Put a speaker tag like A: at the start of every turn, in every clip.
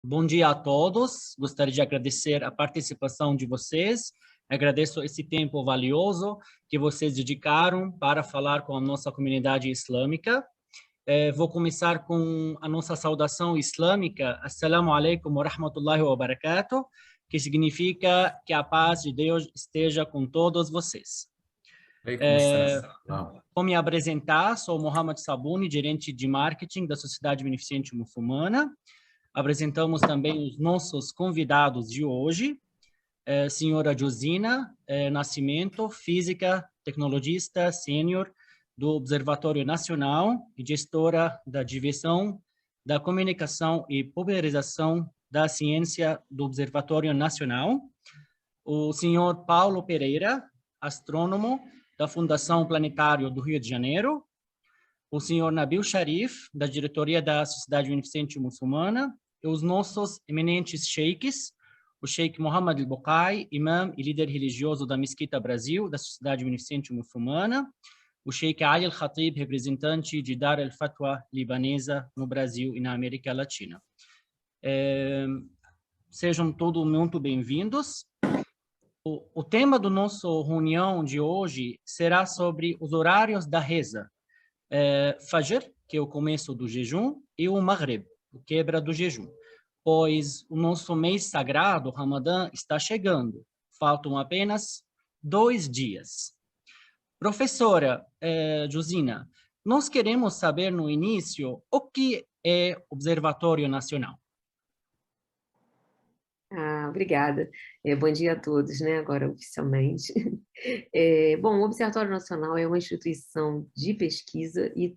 A: Bom dia a todos. Gostaria de agradecer a participação de vocês. Agradeço esse tempo valioso que vocês dedicaram para falar com a nossa comunidade islâmica. Vou começar com a nossa saudação islâmica. Assalamu alaikum wa rahmatullahi wa barakatuh, que significa que a paz de Deus esteja com todos vocês. Vou me apresentar, sou Mohamed Sabuni, gerente de marketing da Sociedade Beneficente Muçulmana. Apresentamos também os nossos convidados de hoje, senhora Josina Nascimento, física, tecnologista sênior do Observatório Nacional e gestora da Divisão da Comunicação e Popularização da Ciência do Observatório Nacional. O senhor Paulo Pereira, astrônomo da Fundação Planetário do Rio de Janeiro. O senhor Nabil Sharif, da diretoria da Sociedade Beneficente Muçulmana, e os nossos eminentes sheiks, o Sheikh Mohammed al-Bukai, imam e líder religioso da Mesquita Brasil, da Sociedade Beneficente Muçulmana, o Sheikh Ali al-Khatib, representante de Dar al-Fatwa libanesa no Brasil e na América Latina. Sejam todos muito bem-vindos. O tema do nosso reunião de hoje será sobre os horários da reza. Fajr, que é o começo do jejum, e o Maghrib, o quebra do jejum, pois o nosso mês sagrado, Ramadã, está chegando. Faltam apenas 2 dias. Professora Josina, nós queremos saber no início o que é Observatório Nacional.
B: Obrigada. Bom dia a todos, né? Agora oficialmente. Bom, o Observatório Nacional é uma instituição de pesquisa e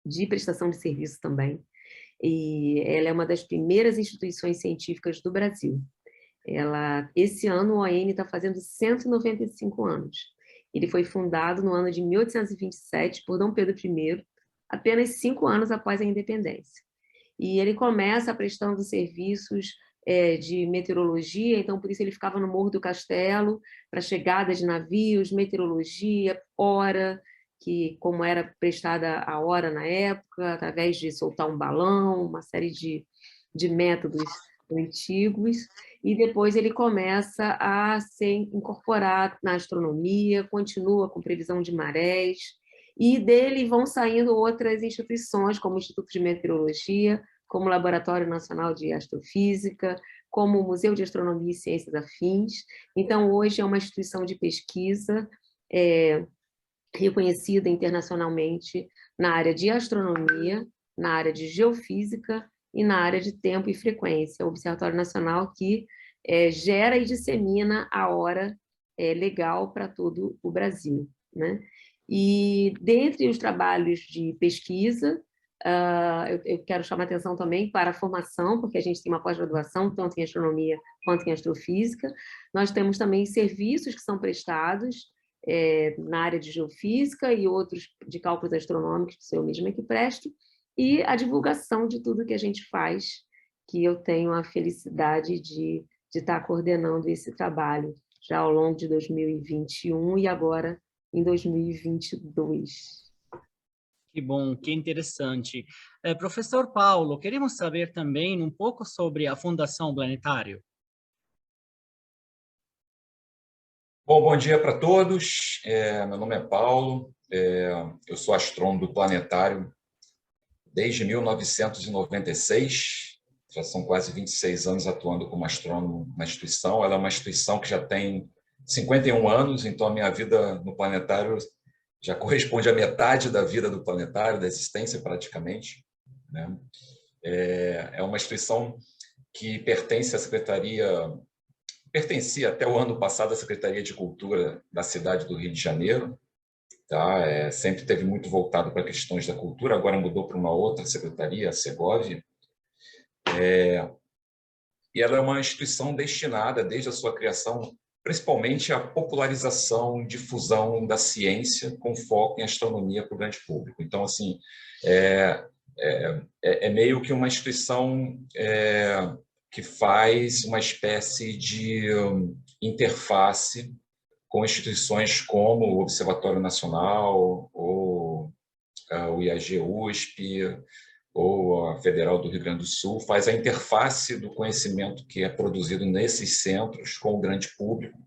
B: de prestação de serviço também. E ela é uma das primeiras instituições científicas do Brasil. Esse ano o ON está fazendo 195 anos. Ele foi fundado no ano de 1827 por Dom Pedro I, apenas 5 anos após a independência. E ele começa prestando serviços de meteorologia, então por isso ele ficava no Morro do Castelo, para chegada de navios, meteorologia, hora, que como era prestada a hora na época, através de soltar um balão, uma série de métodos antigos, e depois ele começa a ser incorporado na astronomia, continua com previsão de marés, e dele vão saindo outras instituições, como o Instituto de Meteorologia, como o Laboratório Nacional de Astrofísica, como o Museu de Astronomia e Ciências Afins. Então, hoje é uma instituição de pesquisa reconhecida internacionalmente na área de astronomia, na área de geofísica e na área de tempo e frequência. O Observatório Nacional que gera e dissemina a hora legal para todo o Brasil, né? E, dentre os trabalhos de pesquisa, eu quero chamar a atenção também para a formação, porque a gente tem uma pós-graduação, tanto em astronomia quanto em astrofísica. Nós temos também serviços que são prestados na área de geofísica e outros de cálculos astronômicos, que sou eu mesma que presto, e a divulgação de tudo que a gente faz, que eu tenho a felicidade de estar coordenando esse trabalho já ao longo de 2021 e agora em 2022.
A: Que bom, que interessante. Professor Paulo, queremos saber também um pouco sobre a Fundação Planetário.
C: Bom dia para todos. Meu nome é Paulo, eu sou astrônomo do Planetário desde 1996, já são quase 26 anos atuando como astrônomo na instituição. Ela é uma instituição que já tem 51 anos, então a minha vida no Planetário já corresponde à metade da vida do Planetário, da existência praticamente, né? É uma instituição que pertencia até o ano passado à Secretaria de Cultura da cidade do Rio de Janeiro, tá? Sempre teve muito voltado para questões da cultura, agora mudou para uma outra secretaria, a Segovia. E ela é uma instituição destinada, desde a sua criação, principalmente à popularização e difusão da ciência com foco em astronomia para o grande público. Então, assim, é meio que uma instituição que faz uma espécie de interface com instituições como o Observatório Nacional, ou o IAG-USP, ou a Federal do Rio Grande do Sul, faz a interface do conhecimento que é produzido nesses centros com o grande público.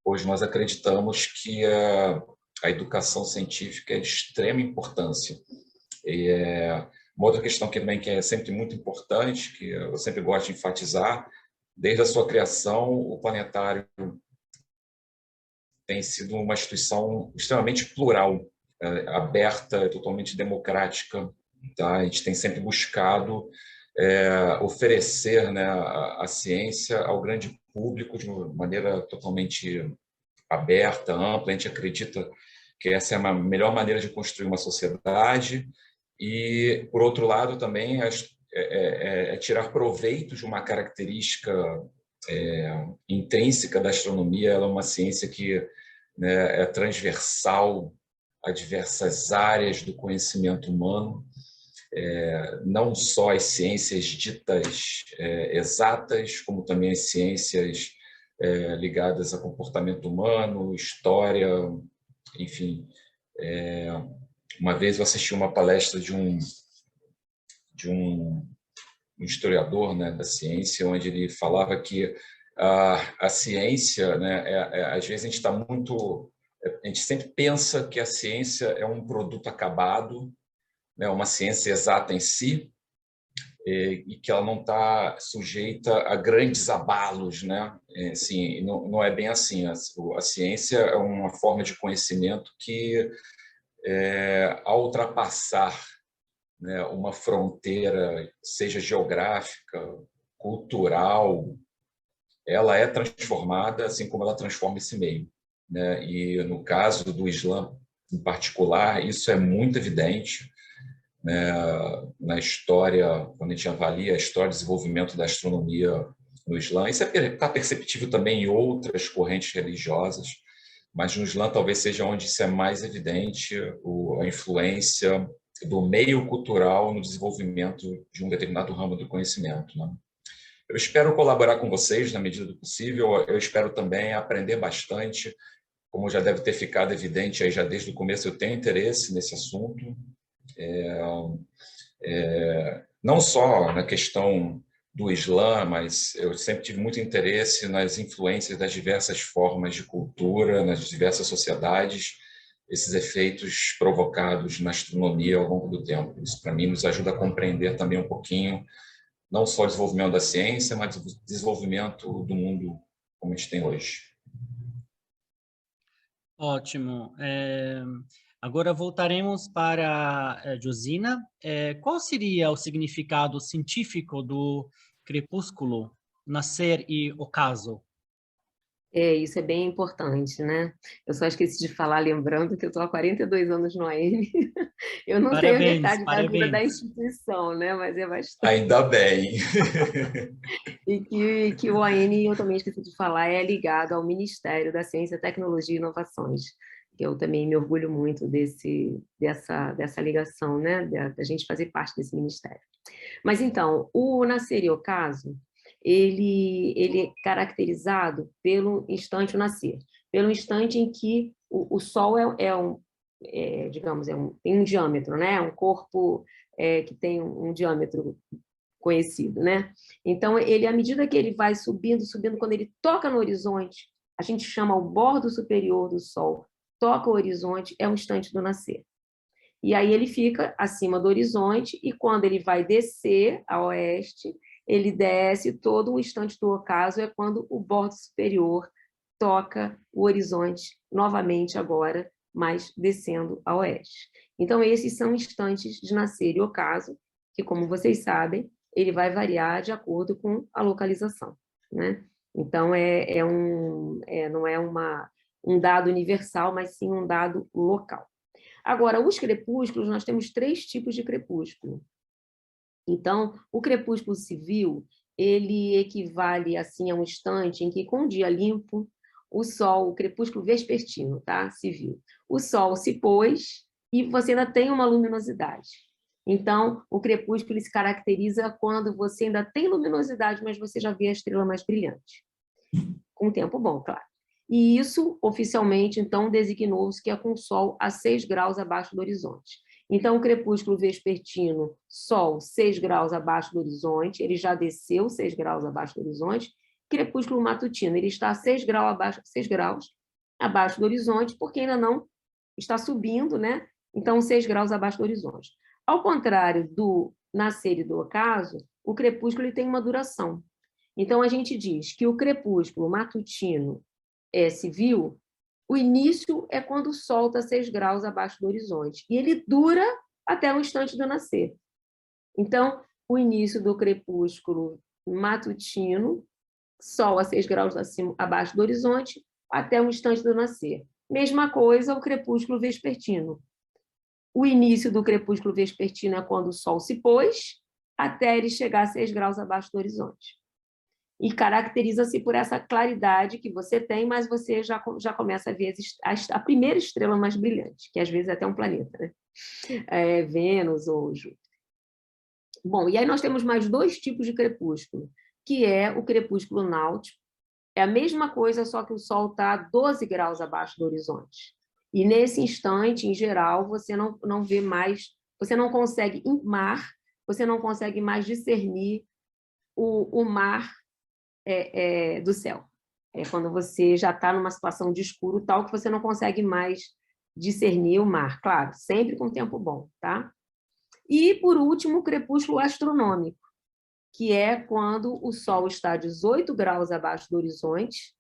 C: Hoje nós acreditamos que a educação científica é de extrema importância. E uma outra questão que também que é sempre muito importante, que eu sempre gosto de enfatizar, desde a sua criação, o planetário tem sido uma instituição extremamente plural, aberta, totalmente democrática. Tá? A gente tem sempre buscado oferecer, né, a ciência ao grande público de uma maneira totalmente aberta, ampla. A gente acredita que essa é a melhor maneira de construir uma sociedade e, por outro lado, também tirar proveito de uma característica intrínseca da astronomia. Ela é uma ciência que, né, é transversal a diversas áreas do conhecimento humano, não só as ciências ditas exatas, como também as ciências ligadas a comportamento humano, história, enfim. Uma vez eu assisti uma palestra de um historiador, né, da ciência, onde ele falava que a ciência, né, às vezes a gente sempre pensa que a ciência é um produto acabado, né, uma ciência exata em si, e que ela não está sujeita a grandes abalos, né? Assim, não é bem assim. A ciência é uma forma de conhecimento que, ao ultrapassar, né, uma fronteira, seja geográfica, cultural, ela é transformada, assim como ela transforma esse meio, né? E no caso do Islã, em particular, isso é muito evidente, né, na história, quando a gente avalia a história de desenvolvimento da astronomia no Islã. Isso está perceptível também em outras correntes religiosas, mas no Islã talvez seja onde isso é mais evidente, a influência do meio cultural no desenvolvimento de um determinado ramo do conhecimento, né? Eu espero colaborar com vocês na medida do possível. Eu espero também aprender bastante. Como já deve ter ficado evidente aí já desde o começo, eu tenho interesse nesse assunto. Não só na questão do Islã, mas eu sempre tive muito interesse nas influências das diversas formas de cultura, nas diversas sociedades, esses efeitos provocados na astronomia ao longo do tempo. Isso, para mim, nos ajuda a compreender também um pouquinho, não só o desenvolvimento da ciência, mas o desenvolvimento do mundo como a gente tem hoje.
A: Ótimo. Agora voltaremos para Josina. Qual seria o significado científico do crepúsculo, nascer e ocaso?
B: Isso é bem importante, né? Eu só esqueci de falar, lembrando que eu estou há 42 anos no AM. Eu não sei a
A: Parabéns,
B: metade da vida da
A: parabéns.
B: instituição, né? Mas é bastante.
C: Ainda bem.
B: E que o AN, eu também esqueci de falar, é ligado ao Ministério da Ciência, Tecnologia e Inovações, que eu também me orgulho muito dessa ligação, né? Da gente fazer parte desse ministério. Mas então, o nascer e ocaso, ele é caracterizado pelo instante nascer, pelo instante em que o Sol digamos, tem um diâmetro, né? Um corpo que tem um diâmetro conhecido, né? Então, à medida que ele vai subindo, quando ele toca no horizonte, a gente chama o bordo superior do Sol, toca o horizonte, é um instante do nascer. E aí ele fica acima do horizonte, e quando ele vai descer a oeste, ele desce, todo o instante do ocaso é quando o bordo superior toca o horizonte novamente agora, mas descendo a oeste. Então, esses são instantes de nascer e ocaso, que, como vocês sabem, ele vai variar de acordo com a localização, né? Então, não é um dado universal, mas sim um dado local. Agora, os crepúsculos, nós temos 3 tipos de crepúsculo. Então, o crepúsculo civil, ele equivale assim a um instante em que, com o dia limpo, o crepúsculo vespertino, tá? Civil. O sol se pôs e você ainda tem uma luminosidade. Então, o crepúsculo se caracteriza quando você ainda tem luminosidade, mas você já vê a estrela mais brilhante. Com tempo bom, claro. E isso, oficialmente, então, designou-se que é com o Sol a 6 graus abaixo do horizonte. Então, o crepúsculo vespertino, Sol 6 graus abaixo do horizonte, ele já desceu 6 graus abaixo do horizonte. Crepúsculo matutino, ele está 6 graus abaixo do horizonte, porque ainda não está subindo, né? Então, 6 graus abaixo do horizonte. Ao contrário do nascer e do ocaso, o crepúsculo ele tem uma duração. Então, a gente diz que o crepúsculo matutino civil, o início é quando o Sol está 6 graus abaixo do horizonte, e ele dura até o instante do nascer. Então, o início do crepúsculo matutino, Sol a 6 graus abaixo do horizonte, até o instante do nascer. Mesma coisa o crepúsculo vespertino. O início do crepúsculo vespertino é quando o Sol se pôs, até ele chegar a 6 graus abaixo do horizonte. E caracteriza-se por essa claridade que você tem, mas você já começa a ver a primeira estrela mais brilhante, que às vezes é até um planeta, né? Vênus ou Júpiter. Bom, e aí nós temos mais 2 tipos de crepúsculo, que é o crepúsculo náutico. É a mesma coisa, só que o Sol está 12 graus abaixo do horizonte. E nesse instante, em geral, você não vê mais, você não consegue você não consegue mais discernir o mar do céu. É quando você já está numa situação de escuro tal que você não consegue mais discernir o mar. Claro, sempre com tempo bom, tá? E, por último, o crepúsculo astronômico, que é quando o Sol está 18 graus abaixo do horizonte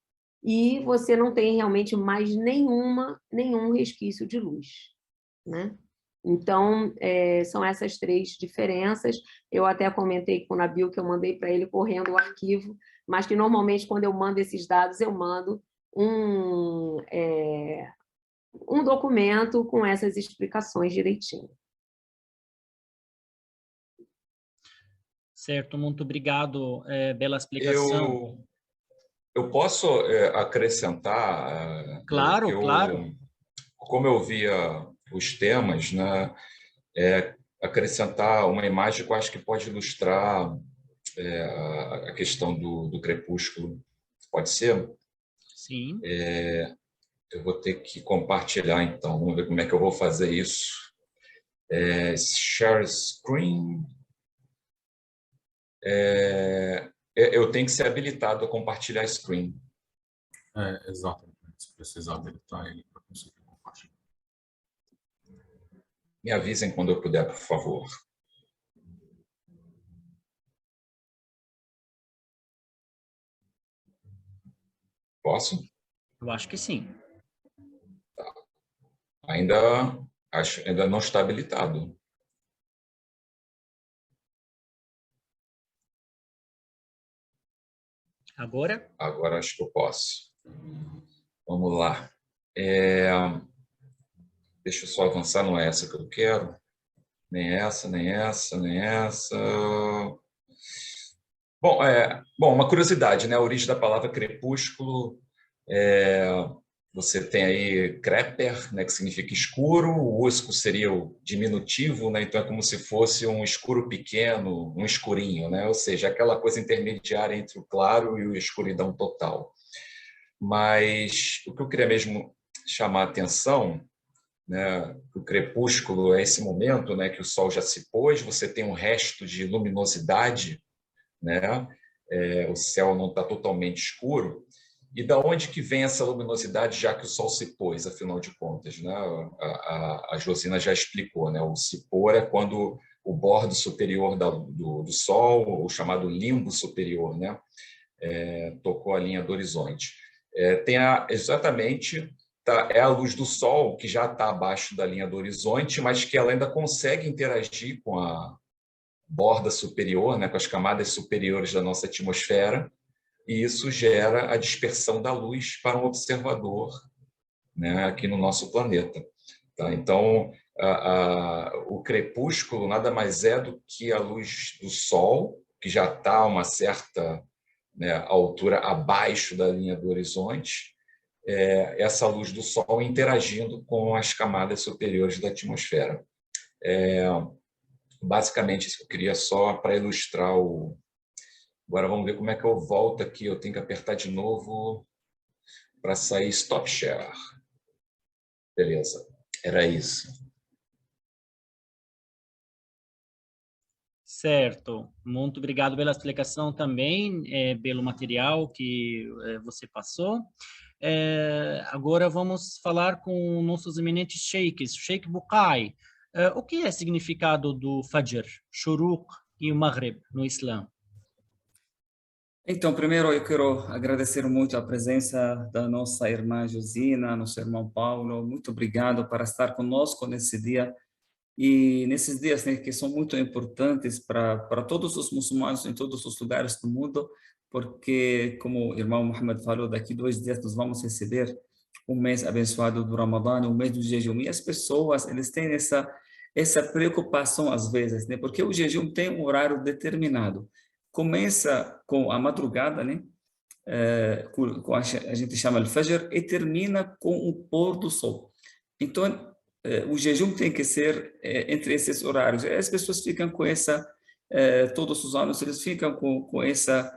B: e você não tem realmente mais nenhum resquício de luz, né? Então, são essas 3 diferenças. Eu até comentei com o Nabil que eu mandei para ele correndo o arquivo, mas que normalmente, quando eu mando esses dados, eu mando um documento com essas explicações direitinho.
A: Certo, muito obrigado pela explicação.
C: Eu posso acrescentar que
A: Claro, claro.
C: como eu via os temas, né, acrescentar uma imagem que eu acho que pode ilustrar a questão do crepúsculo. Pode ser?
A: Sim.
C: Eu vou ter que compartilhar, então. Vamos ver como é que eu vou fazer isso. Share screen. Eu tenho que ser habilitado a compartilhar screen.
D: Exatamente. Você precisa habilitar ele para conseguir compartilhar.
C: Me avisem quando eu puder, por favor. Posso?
A: Eu acho que sim.
C: Ainda não está habilitado.
A: Agora?
C: Agora acho que eu posso. Vamos lá. Deixa eu só avançar, não é essa que eu quero. Nem essa, nem essa, nem essa. Bom, uma curiosidade, né? A origem da palavra crepúsculo, você tem aí creper, né, que significa escuro, o usco seria o diminutivo, né? Então é como se fosse um escuro pequeno, um escurinho, né? Ou seja, aquela coisa intermediária entre o claro e a escuridão total. Mas o que eu queria mesmo chamar a atenção, né, o crepúsculo é esse momento, né, que o sol já se pôs, você tem um resto de luminosidade, né? O céu não está totalmente escuro. E da onde que vem essa luminosidade, já que o sol se pôs, afinal de contas, né? A Josina já explicou, né? O se pôr é quando o bordo superior do sol, o chamado limbo superior, né, tocou a linha do horizonte. Exatamente, é a luz do sol que já está abaixo da linha do horizonte, mas que ela ainda consegue interagir com a borda superior, né, com as camadas superiores da nossa atmosfera, e isso gera a dispersão da luz para um observador, né, aqui no nosso planeta. Tá? Então, o crepúsculo nada mais é do que a luz do Sol, que já está a uma certa, né, altura abaixo da linha do horizonte, essa luz do Sol interagindo com as camadas superiores da atmosfera. Basicamente, isso que eu queria só para ilustrar o... Agora vamos ver como é que eu volto aqui. Eu tenho que apertar de novo para sair Stop Share. Beleza, era isso.
A: Certo. Muito obrigado pela explicação também, pelo material que você passou. Agora vamos falar com nossos eminentes sheikhs. Sheikh Bukai, o que é o significado do Fajr, Shuruq e o Maghrib no Islã?
E: Então, primeiro eu quero agradecer muito a presença da nossa irmã Josina, nosso irmão Paulo. Muito obrigado por estar conosco nesse dia e nesses dias, né, que são muito importantes para todos os muçulmanos em todos os lugares do mundo, porque, como o irmão Mohammed falou, daqui 2 dias nós vamos receber um mês abençoado do Ramadã, um mês do jejum. E as pessoas, eles têm essa preocupação às vezes, né, porque o jejum tem um horário determinado. Começa com a madrugada, né? A gente chama de Fajr, e termina com o pôr do sol. Então, o jejum tem que ser entre esses horários. As pessoas ficam com todos os anos, eles ficam com essa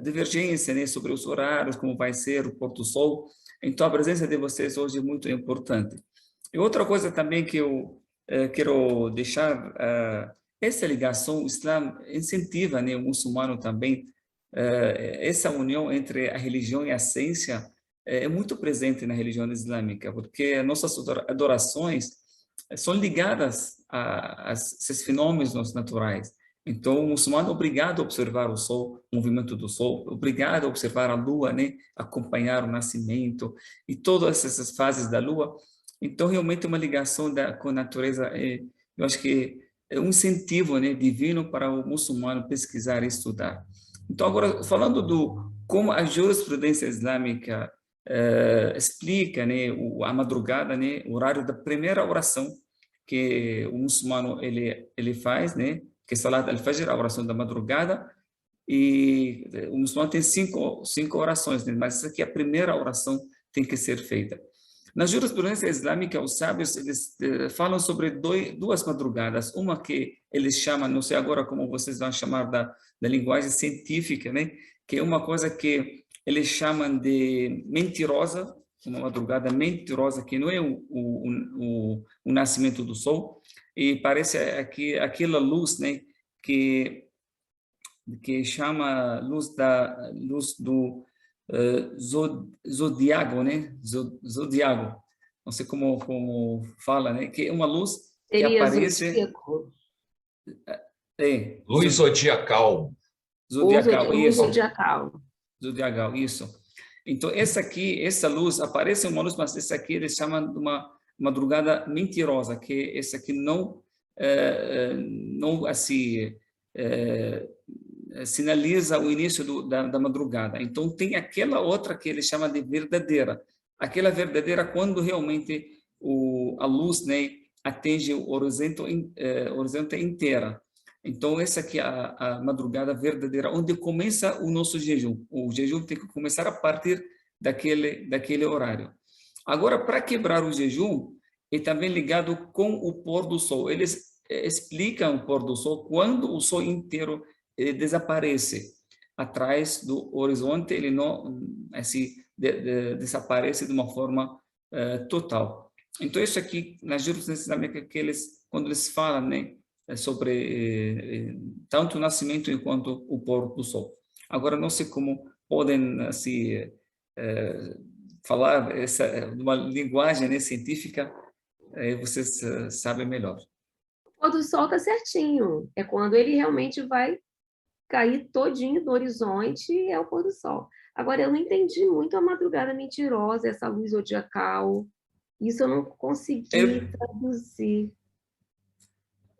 E: divergência, né, sobre os horários, como vai ser o pôr do sol. Então, a presença de vocês hoje é muito importante. E outra coisa também que eu quero deixar, essa ligação, o Islã incentiva, né, o muçulmano também, essa união entre a religião e a ciência é muito presente na religião islâmica, porque nossas adorações são ligadas a esses fenômenos naturais. Então, o muçulmano é obrigado a observar o sol, o movimento do sol, obrigado a observar a lua, né, acompanhar o nascimento e todas essas fases da lua. Então, realmente é uma ligação com a natureza. Eu acho que é um incentivo, né, divino para o muçulmano pesquisar e estudar. Então, agora, falando como a jurisprudência islâmica explica, né, a madrugada, né, o horário da primeira oração que o muçulmano ele faz, né, que é Salat al-Fajr, a oração da madrugada, e o muçulmano tem cinco orações, né, mas essa aqui, a primeira oração tem que ser feita. Na jurisprudência islâmica, os sábios eles falam sobre duas madrugadas, uma que eles chamam, não sei agora como vocês vão chamar da linguagem científica, né, que é uma coisa que eles chamam de mentirosa, uma madrugada mentirosa, que não é o nascimento do sol, e parece aquela luz, né, que chama luz do zodiaco, né? Zodiaco, não sei como fala, né? Que é uma luz que aparece.
B: Zodíaco.
C: Luz zodiacal.
E: Zodiacal,
B: Luz
E: isso.
B: zodiacal.
E: Zodiacal, isso. Então, essa luz, aparece uma luz, mas essa aqui eles chamam de uma madrugada mentirosa, que essa aqui não assim, sinaliza o início da madrugada. Então, tem aquela outra que ele chama de verdadeira. Aquela verdadeira quando realmente a luz, né, atinge o horizonte inteira. Então, essa aqui é a madrugada verdadeira, onde começa o nosso jejum. O jejum tem que começar a partir daquele horário. Agora, para quebrar o jejum, é também ligado com o pôr do sol. Eles explicam o pôr do sol quando o sol inteiro ele desaparece atrás do horizonte, ele não assim, desaparece de uma forma total. Então, isso aqui, na jurisprudência islâmica, quando eles falam, né, sobre tanto o nascimento quanto o pôr do sol. Agora, não sei como podem assim, falar uma linguagem, né, científica, vocês sabem melhor.
B: O pôr do sol está certinho. É quando ele realmente vai cair todinho do horizonte, é o pôr do sol. Agora, eu não entendi muito a madrugada mentirosa, essa luz zodiacal. Isso eu não consegui traduzir.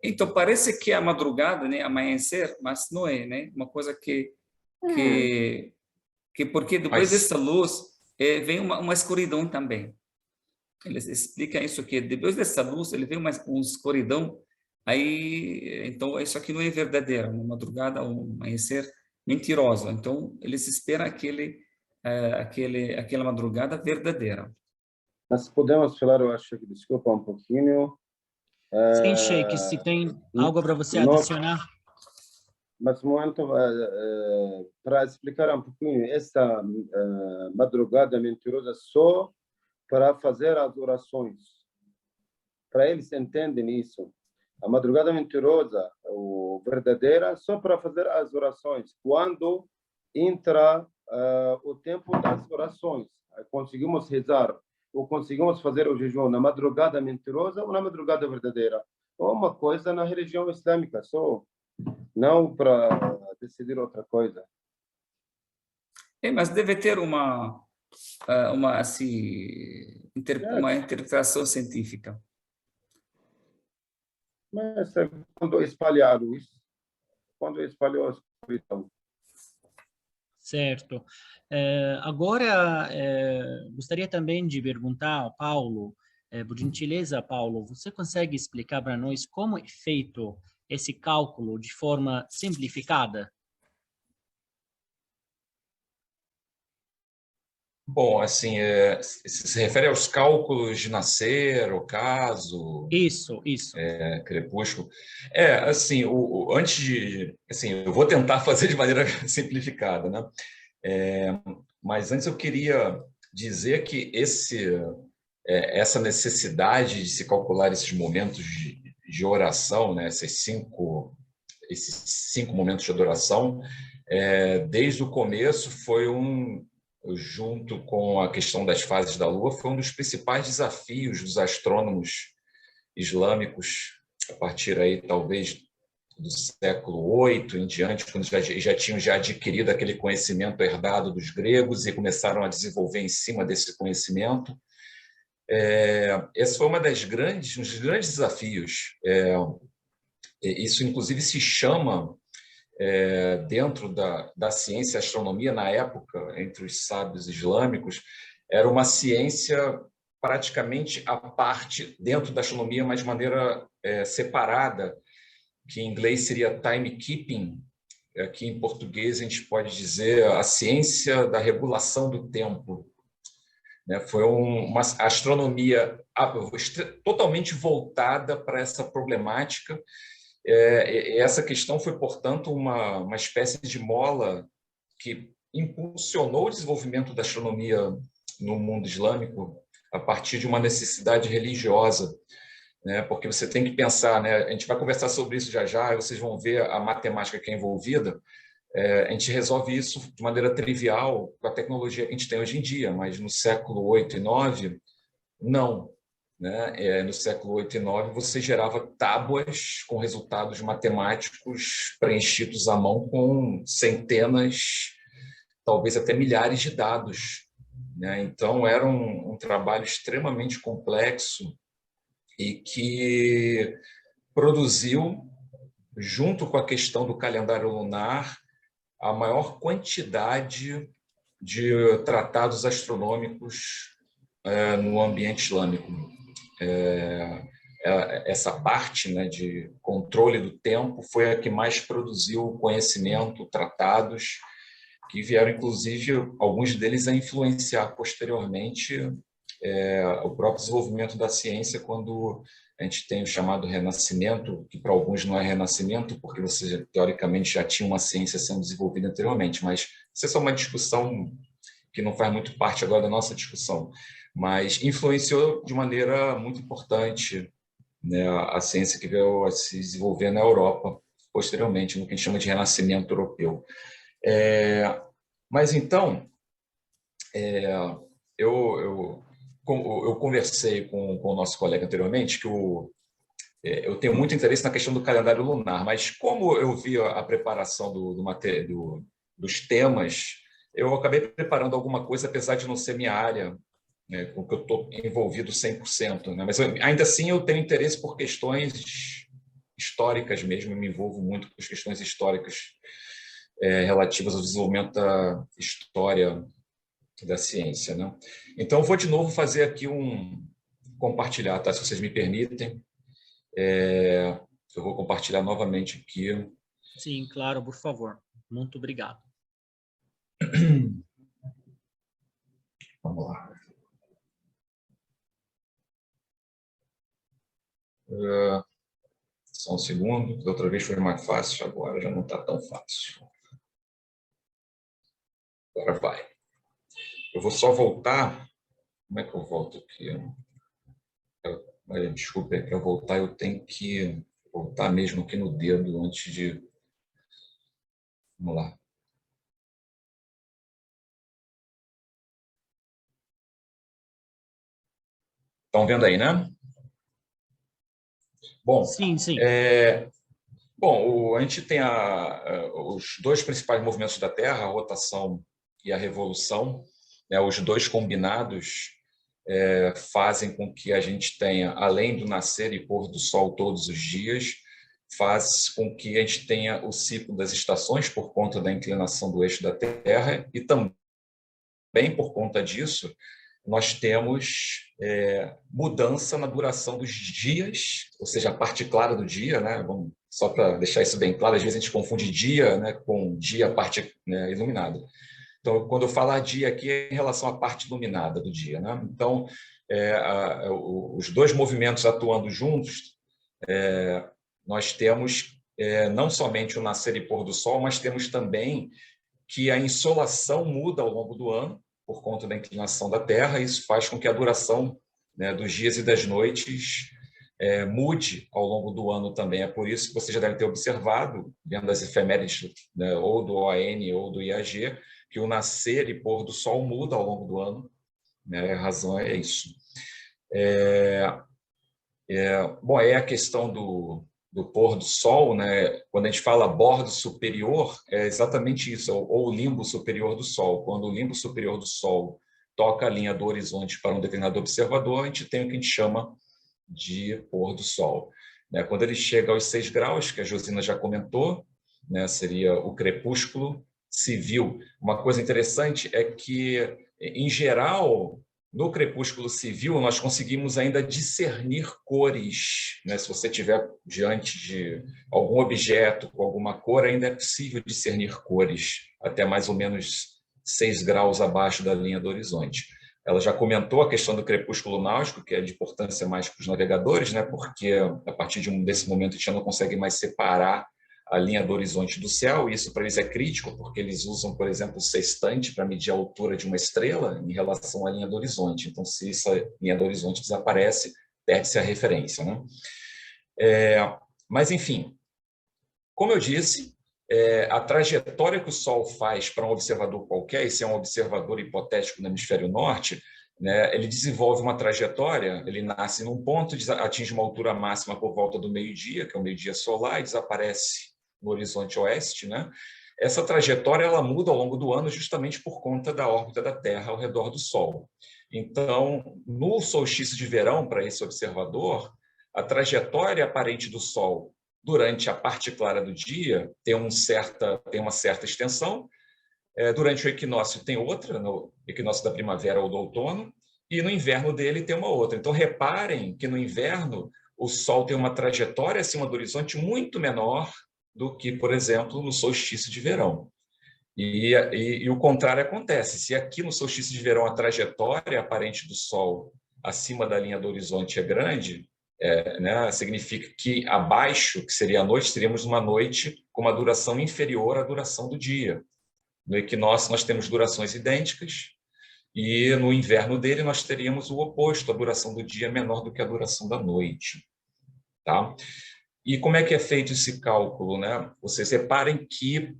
E: Então, parece que é a madrugada, né, amanhecer, mas não é, né? Uma coisa que porque depois dessa luz vem uma escuridão também. Eles explicam isso, que depois dessa luz ele vem uma escuridão. Aí, então, isso aqui não é verdadeiro, uma madrugada, um amanhecer mentirosa. Então, eles esperam aquela madrugada verdadeira.
F: Mas podemos falar, eu acho que, desculpa um pouquinho.
A: Sim, Sheikh, se tem algo para você adicionar.
F: Mas, momento, para explicar um pouquinho, essa madrugada mentirosa só para fazer as orações. Para eles entendem isso. A madrugada mentirosa, ou verdadeira, só para fazer as orações. Quando entra o tempo das orações, conseguimos rezar, ou conseguimos fazer o jejum na madrugada mentirosa ou na madrugada verdadeira. Ou uma coisa na religião islâmica, só, não para decidir outra coisa.
E: Mas deve ter uma interpretação científica.
F: Mas quando espalharam isso, quando espalhou a escuridão.
A: Certo. Agora, gostaria também de perguntar ao Paulo, por gentileza, Paulo, você consegue explicar para nós como é feito esse cálculo de forma simplificada?
C: Bom, assim, se refere aos cálculos de nascer, ocaso,
A: Isso.
C: crepúsculo. Assim, antes de... Assim, eu vou tentar fazer de maneira simplificada, né? Mas antes eu queria dizer que essa necessidade de se calcular esses momentos de oração, né? Esses cinco momentos de adoração, desde o começo foi junto com a questão das fases da Lua, foi um dos principais desafios dos astrônomos islâmicos, a partir aí, talvez, do século VIII em diante, quando já tinham adquirido aquele conhecimento herdado dos gregos e começaram a desenvolver em cima desse conhecimento. Esse foi um dos grandes desafios. Isso, inclusive, se chama, dentro da ciência e astronomia, na época, entre os sábios islâmicos, era uma ciência praticamente à parte dentro da astronomia, mas de maneira separada, que em inglês seria timekeeping. Aqui em português a gente pode dizer a ciência da regulação do tempo. Foi uma astronomia totalmente voltada para essa problemática. Essa questão foi, portanto, uma espécie de mola que impulsionou o desenvolvimento da astronomia no mundo islâmico a partir de uma necessidade religiosa, né? Porque você tem que pensar, né? A gente vai conversar sobre isso já, e vocês vão ver a matemática que é envolvida. A gente resolve isso de maneira trivial com a tecnologia que a gente tem hoje em dia, mas no século VIII e IX, não. Né? No século VIII e IX, você gerava tábuas com resultados matemáticos preenchidos à mão com centenas, talvez até milhares de dados. Né? Então, era um trabalho extremamente complexo e que produziu, junto com a questão do calendário lunar, a maior quantidade de tratados astronômicos no ambiente islâmico. Essa parte, né, de controle do tempo foi a que mais produziu conhecimento, tratados, que vieram, inclusive, alguns deles a influenciar posteriormente o próprio desenvolvimento da ciência, quando a gente tem o chamado renascimento, que para alguns não é renascimento, porque você, teoricamente, já tinha uma ciência sendo desenvolvida anteriormente, mas isso é só uma discussão que não faz muito parte agora da nossa discussão, mas influenciou de maneira muito importante, né, a ciência que veio a se desenvolver na Europa, posteriormente, no que a gente chama de renascimento europeu. Mas, então, eu conversei com o nosso colega anteriormente que eu tenho muito interesse na questão do calendário lunar, mas como eu vi a preparação dos temas, eu acabei preparando alguma coisa, apesar de não ser minha área, né, com que eu estou envolvido 100%. Né? Mas ainda assim eu tenho interesse por questões históricas mesmo, eu me envolvo muito com as questões históricas relativas ao desenvolvimento da história da ciência. Né? Então, eu vou de novo fazer aqui compartilhar, tá? Se vocês me permitem. Eu vou compartilhar novamente aqui.
A: Sim, claro, por favor. Muito obrigado.
C: Vamos lá. Só um segundo. Da outra vez foi mais fácil, agora já não está tão fácil. Agora vai. Eu vou só voltar. Como é que eu volto aqui? Desculpa, para eu voltar eu tenho que Vou botar mesmo aqui no dedo antes de... Vamos lá. Estão vendo aí, né? Bom,
A: Sim, sim.
C: Bom, a gente tem os dois principais movimentos da Terra, a rotação e a revolução, né? Os dois combinados fazem com que a gente tenha, além do nascer e pôr do sol todos os dias, faz com que a gente tenha o ciclo das estações por conta da inclinação do eixo da Terra e também por conta disso nós temos mudança na duração dos dias, ou seja, a parte clara do dia, né? Só para deixar isso bem claro, às vezes a gente confunde dia, né, com dia, parte, né, iluminada. Então, quando eu falar dia aqui, é em relação à parte iluminada do dia, né? Então, os dois movimentos atuando juntos, nós temos não somente o nascer e pôr do sol, mas temos também que a insolação muda ao longo do ano, por conta da inclinação da Terra, e isso faz com que a duração, né, dos dias e das noites mude ao longo do ano também. É por isso que você já deve ter observado, vendo as efemérides, né, ou do OAN ou do IAG, que o nascer e pôr do sol muda ao longo do ano, né? A razão é isso. Bom, é a questão do pôr do sol, né? Quando a gente fala bordo superior, é exatamente isso, ou o limbo superior do sol. Quando o limbo superior do sol toca a linha do horizonte para um determinado observador, a gente tem o que a gente chama de pôr do sol. Quando ele chega aos 6 graus, que a Josina já comentou, né, seria o crepúsculo civil. Uma coisa interessante é que, em geral, no crepúsculo civil, nós conseguimos ainda discernir cores, né? Se você estiver diante de algum objeto com alguma cor, ainda é possível discernir cores, até mais ou menos 6 graus abaixo da linha do horizonte. Ela já comentou a questão do crepúsculo náutico, que é de importância mais para os navegadores, né? Porque a partir desse momento a gente já não consegue mais separar a linha do horizonte do céu, e isso para eles é crítico, porque eles usam, por exemplo, o sextante para medir a altura de uma estrela em relação à linha do horizonte. Então, se essa linha do horizonte desaparece, perde-se a referência, né? Mas, enfim, como eu disse, a trajetória que o Sol faz para um observador qualquer, e se é um observador hipotético no hemisfério norte, né, ele desenvolve uma trajetória, ele nasce num ponto, atinge uma altura máxima por volta do meio-dia, que é o meio-dia solar, e desaparece no horizonte oeste, né? Essa trajetória ela muda ao longo do ano justamente por conta da órbita da Terra ao redor do Sol. Então, no solstício de verão, para esse observador, a trajetória aparente do Sol durante a parte clara do dia tem uma certa extensão, durante o equinócio tem outra, no equinócio da primavera ou do outono, e no inverno dele tem uma outra. Então, reparem que no inverno o Sol tem uma trajetória acima do horizonte muito menor do que, por exemplo, no solstício de verão. E o contrário acontece. Se aqui no solstício de verão a trajetória aparente do Sol acima da linha do horizonte é grande, né, significa que abaixo, que seria a noite, teríamos uma noite com uma duração inferior à duração do dia. No equinócio nós temos durações idênticas, e no inverno dele nós teríamos o oposto, a duração do dia menor do que a duração da noite. Tá? E como é que é feito esse cálculo, né? Vocês reparem que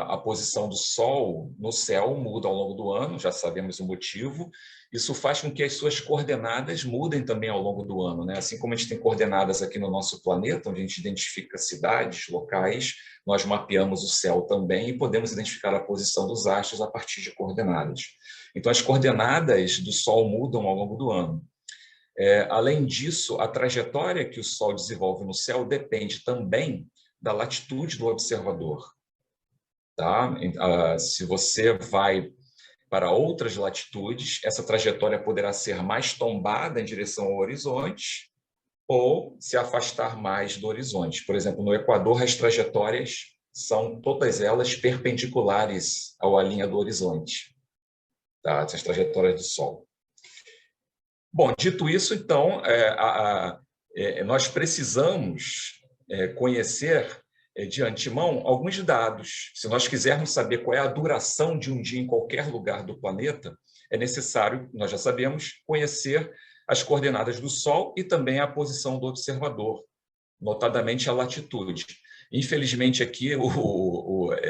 C: a posição do Sol no céu muda ao longo do ano, já sabemos o motivo. Isso faz com que as suas coordenadas mudem também ao longo do ano, né? Assim como a gente tem coordenadas aqui no nosso planeta, onde a gente identifica cidades, locais, nós mapeamos o céu também e podemos identificar a posição dos astros a partir de coordenadas. Então, as coordenadas do Sol mudam ao longo do ano. Além disso, a trajetória que o Sol desenvolve no céu depende também da latitude do observador. Tá? Se você vai para outras latitudes, essa trajetória poderá ser mais tombada em direção ao horizonte ou se afastar mais do horizonte. Por exemplo, no Equador, as trajetórias são todas elas perpendiculares à linha do horizonte, tá? Essas trajetórias do Sol. Bom, dito isso, então, nós precisamos conhecer de antemão alguns dados. Se nós quisermos saber qual é a duração de um dia em qualquer lugar do planeta, é necessário, nós já sabemos, conhecer as coordenadas do Sol e também a posição do observador, notadamente a latitude. Infelizmente, aqui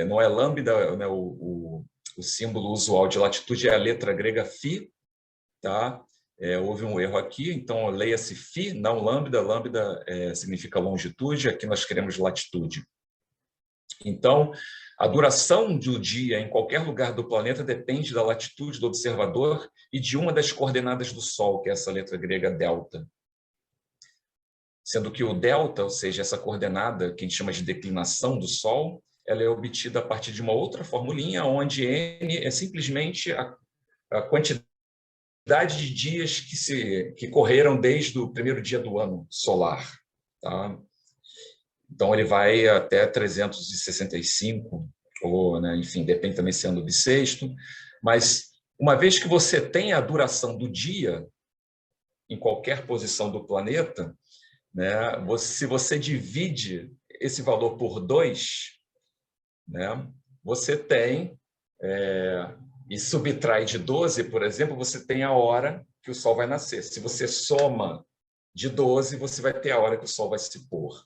C: não é lambda, né, o símbolo usual de latitude é a letra grega φ, tá? Houve um erro aqui, então leia-se φ, não lambda. Lambda significa longitude, aqui nós queremos latitude. Então, a duração do dia em qualquer lugar do planeta depende da latitude do observador e de uma das coordenadas do Sol, que é essa letra grega delta. Sendo que o delta, ou seja, essa coordenada que a gente chama de declinação do Sol, ela é obtida a partir de uma outra formulinha, onde n é simplesmente a quantidade de dias que correram desde o primeiro dia do ano solar. Tá? Então, ele vai até 365, ou, né, enfim, depende também se é ano bissexto, mas uma vez que você tem a duração do dia em qualquer posição do planeta, né, se você divide esse valor por 2, né, você tem, e subtrai de 12, por exemplo, você tem a hora que o Sol vai nascer. Se você soma de 12, você vai ter a hora que o Sol vai se pôr.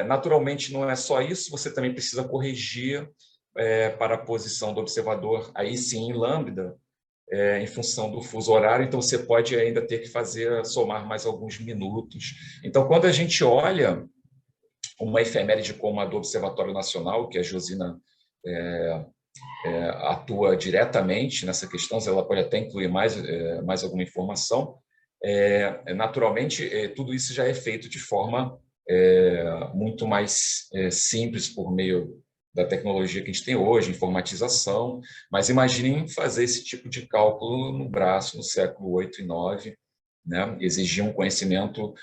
C: Naturalmente, não é só isso, você também precisa corrigir para a posição do observador, aí sim em lambda, em função do fuso horário, então você pode ainda ter que somar mais alguns minutos. Então, quando a gente olha uma efeméride como a do Observatório Nacional, que a Josina atua diretamente nessa questão, ela pode até incluir mais alguma informação, naturalmente, tudo isso já é feito de forma muito mais simples por meio da tecnologia que a gente tem hoje, informatização, mas imaginem fazer esse tipo de cálculo no braço no século 8 e 9, né? Exigia um conhecimento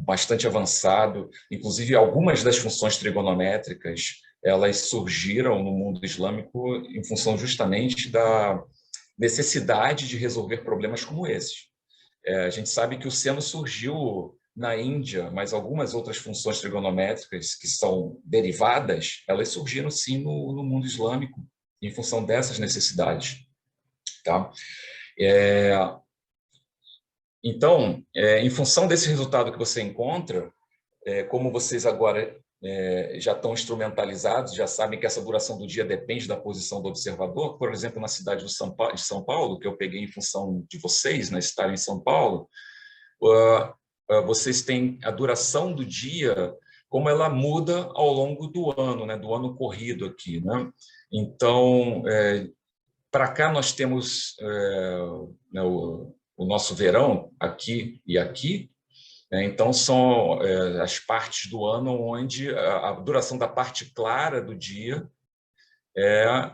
C: bastante avançado, inclusive algumas das funções trigonométricas, elas surgiram no mundo islâmico em função justamente da necessidade de resolver problemas como esses. A gente sabe que o seno surgiu na Índia, mas algumas outras funções trigonométricas que são derivadas, elas surgiram sim no mundo islâmico, em função dessas necessidades. Tá? Então, em função desse resultado que você encontra, como vocês agora já estão instrumentalizados, já sabem que essa duração do dia depende da posição do observador, por exemplo, na cidade de São Paulo, que eu peguei em função de vocês, né, estarem em São Paulo, vocês têm a duração do dia, como ela muda ao longo do ano, né, do ano corrido aqui. Né? Então, para cá nós temos né, o nosso verão aqui e aqui, então são as partes do ano onde a duração da parte clara do dia é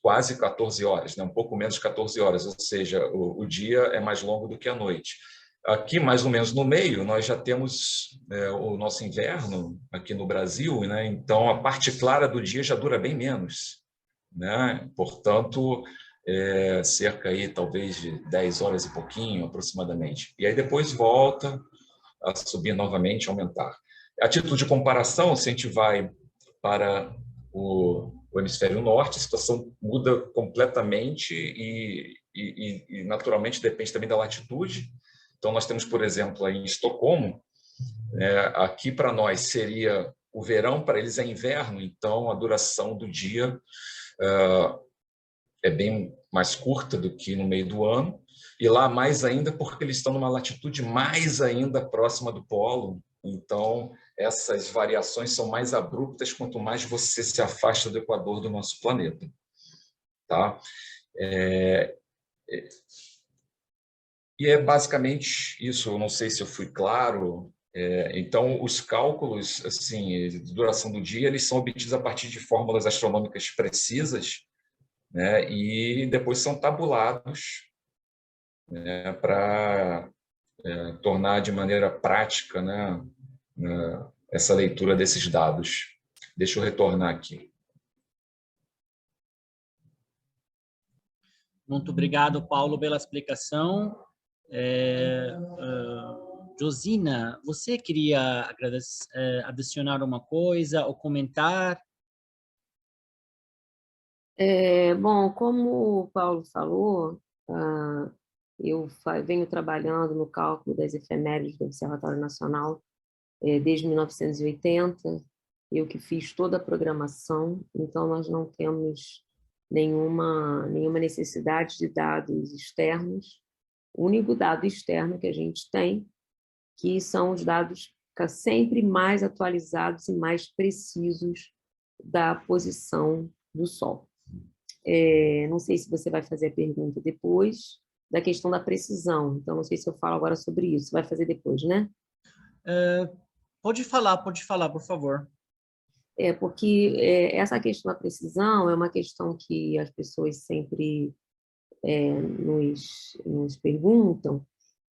C: quase 14 horas, né? Um pouco menos de 14 horas, ou seja, o dia é mais longo do que a noite. Aqui, mais ou menos no meio, nós já temos o nosso inverno aqui no Brasil, né? Então a parte clara do dia já dura bem menos, né? Portanto, cerca aí talvez de 10 horas e pouquinho aproximadamente. E aí depois volta a subir novamente, aumentar. A título de comparação, se a gente vai para o hemisfério norte, a situação muda completamente e naturalmente depende também da latitude. Então, nós temos, por exemplo, aí em Estocolmo, aqui para nós seria o verão, para eles é inverno, então a duração do dia é bem mais curta do que no meio do ano, e lá mais ainda porque eles estão numa latitude mais ainda próxima do polo, então essas variações são mais abruptas quanto mais você se afasta do equador do nosso planeta. Tá? E é basicamente isso, eu não sei se eu fui claro. Então, os cálculos assim, de duração do dia eles são obtidos a partir de fórmulas astronômicas precisas, né, e depois são tabulados, né, para tornar de maneira prática, né, essa leitura desses dados. Deixa eu retornar aqui.
A: Muito obrigado, Paulo, pela explicação. Josina, você queria adicionar uma coisa ou comentar?
B: Bom, como o Paulo falou, Eu venho trabalhando no cálculo das efemérides do Observatório Nacional desde 1980, eu que fiz toda a programação, então nós não temos nenhuma necessidade de dados externos. O único dado externo que a gente tem, que são os dados sempre mais atualizados e mais precisos da posição do Sol. Não sei se você vai fazer a pergunta depois da questão da precisão, então não sei se eu falo agora sobre isso, vai fazer depois, né?
A: Pode falar, por favor.
B: Porque essa questão da precisão é uma questão que as pessoas sempre nos perguntam,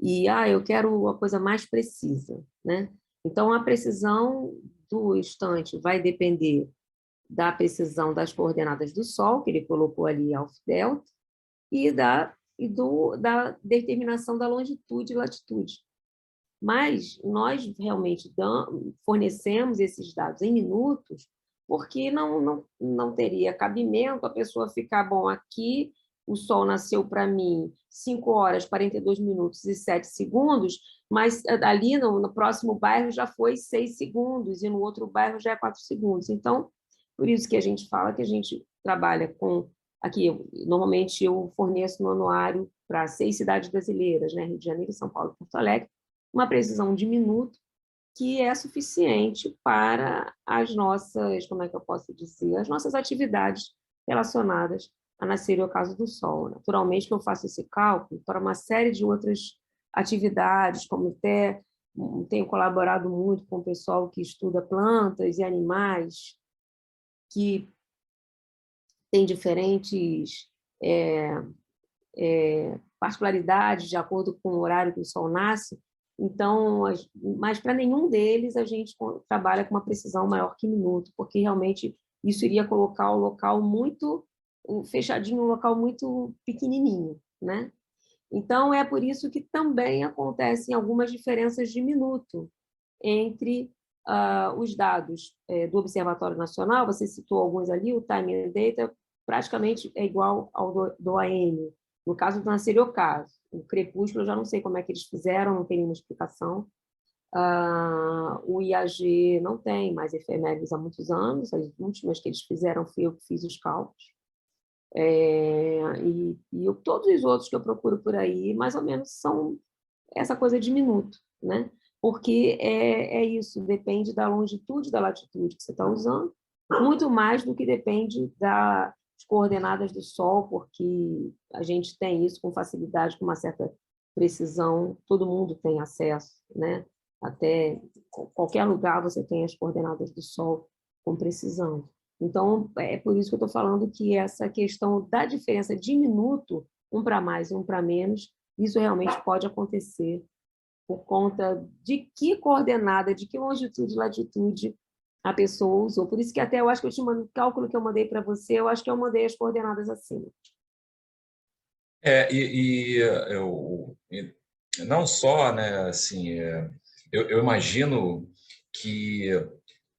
B: e eu quero uma coisa mais precisa, né? Então, a precisão do instante vai depender da precisão das coordenadas do Sol, que ele colocou ali, alfa e delta, e da determinação da longitude e latitude. Mas nós realmente fornecemos esses dados em minutos, porque não teria cabimento a pessoa ficar, bom, aqui o Sol nasceu para mim 5 horas, 42 minutos e 7 segundos, mas ali no próximo bairro já foi 6 segundos, e no outro bairro já é 4 segundos. Então, por isso que a gente fala que a gente trabalha com... Aqui, normalmente, eu forneço no anuário para 6 cidades brasileiras, né? Rio de Janeiro, São Paulo e Porto Alegre, uma precisão de minuto que é suficiente para as nossas, como é que eu posso dizer, as nossas atividades relacionadas a nascer o caso do Sol. Naturalmente que eu faço esse cálculo para uma série de outras atividades, como até tenho colaborado muito com o pessoal que estuda plantas e animais, que tem diferentes particularidades de acordo com o horário que o Sol nasce. Então, mas para nenhum deles a gente trabalha com uma precisão maior que minuto, porque realmente isso iria colocar o local muito fechadinho, um local muito pequenininho, né? Então, é por isso que também acontecem algumas diferenças de minuto entre os dados do Observatório Nacional. Você citou alguns ali, o Time and Data praticamente é igual ao do AM. No caso do Nascer Ocaso, o crepúsculo, eu já não sei como é que eles fizeram, não tem nenhuma explicação. O IAG não tem mais efemérides há muitos anos, as últimas que eles fizeram fui eu que fiz os cálculos. Todos os outros que eu procuro por aí, mais ou menos, são essa coisa de minuto, né? Porque é isso, depende da longitude, da latitude que você está usando, muito mais do que depende das coordenadas do Sol, porque a gente tem isso com facilidade, com uma certa precisão, todo mundo tem acesso, né? Até qualquer lugar você tem as coordenadas do Sol com precisão. Então, é por isso que eu estou falando que essa questão da diferença de minuto, um para mais e um para menos, isso realmente pode acontecer por conta de que coordenada, de que longitude e latitude a pessoa usou. Por isso que até eu acho que eu tinha um cálculo que eu mandei para você, eu acho que eu mandei as coordenadas acima.
C: Não só, né, assim, eu imagino que,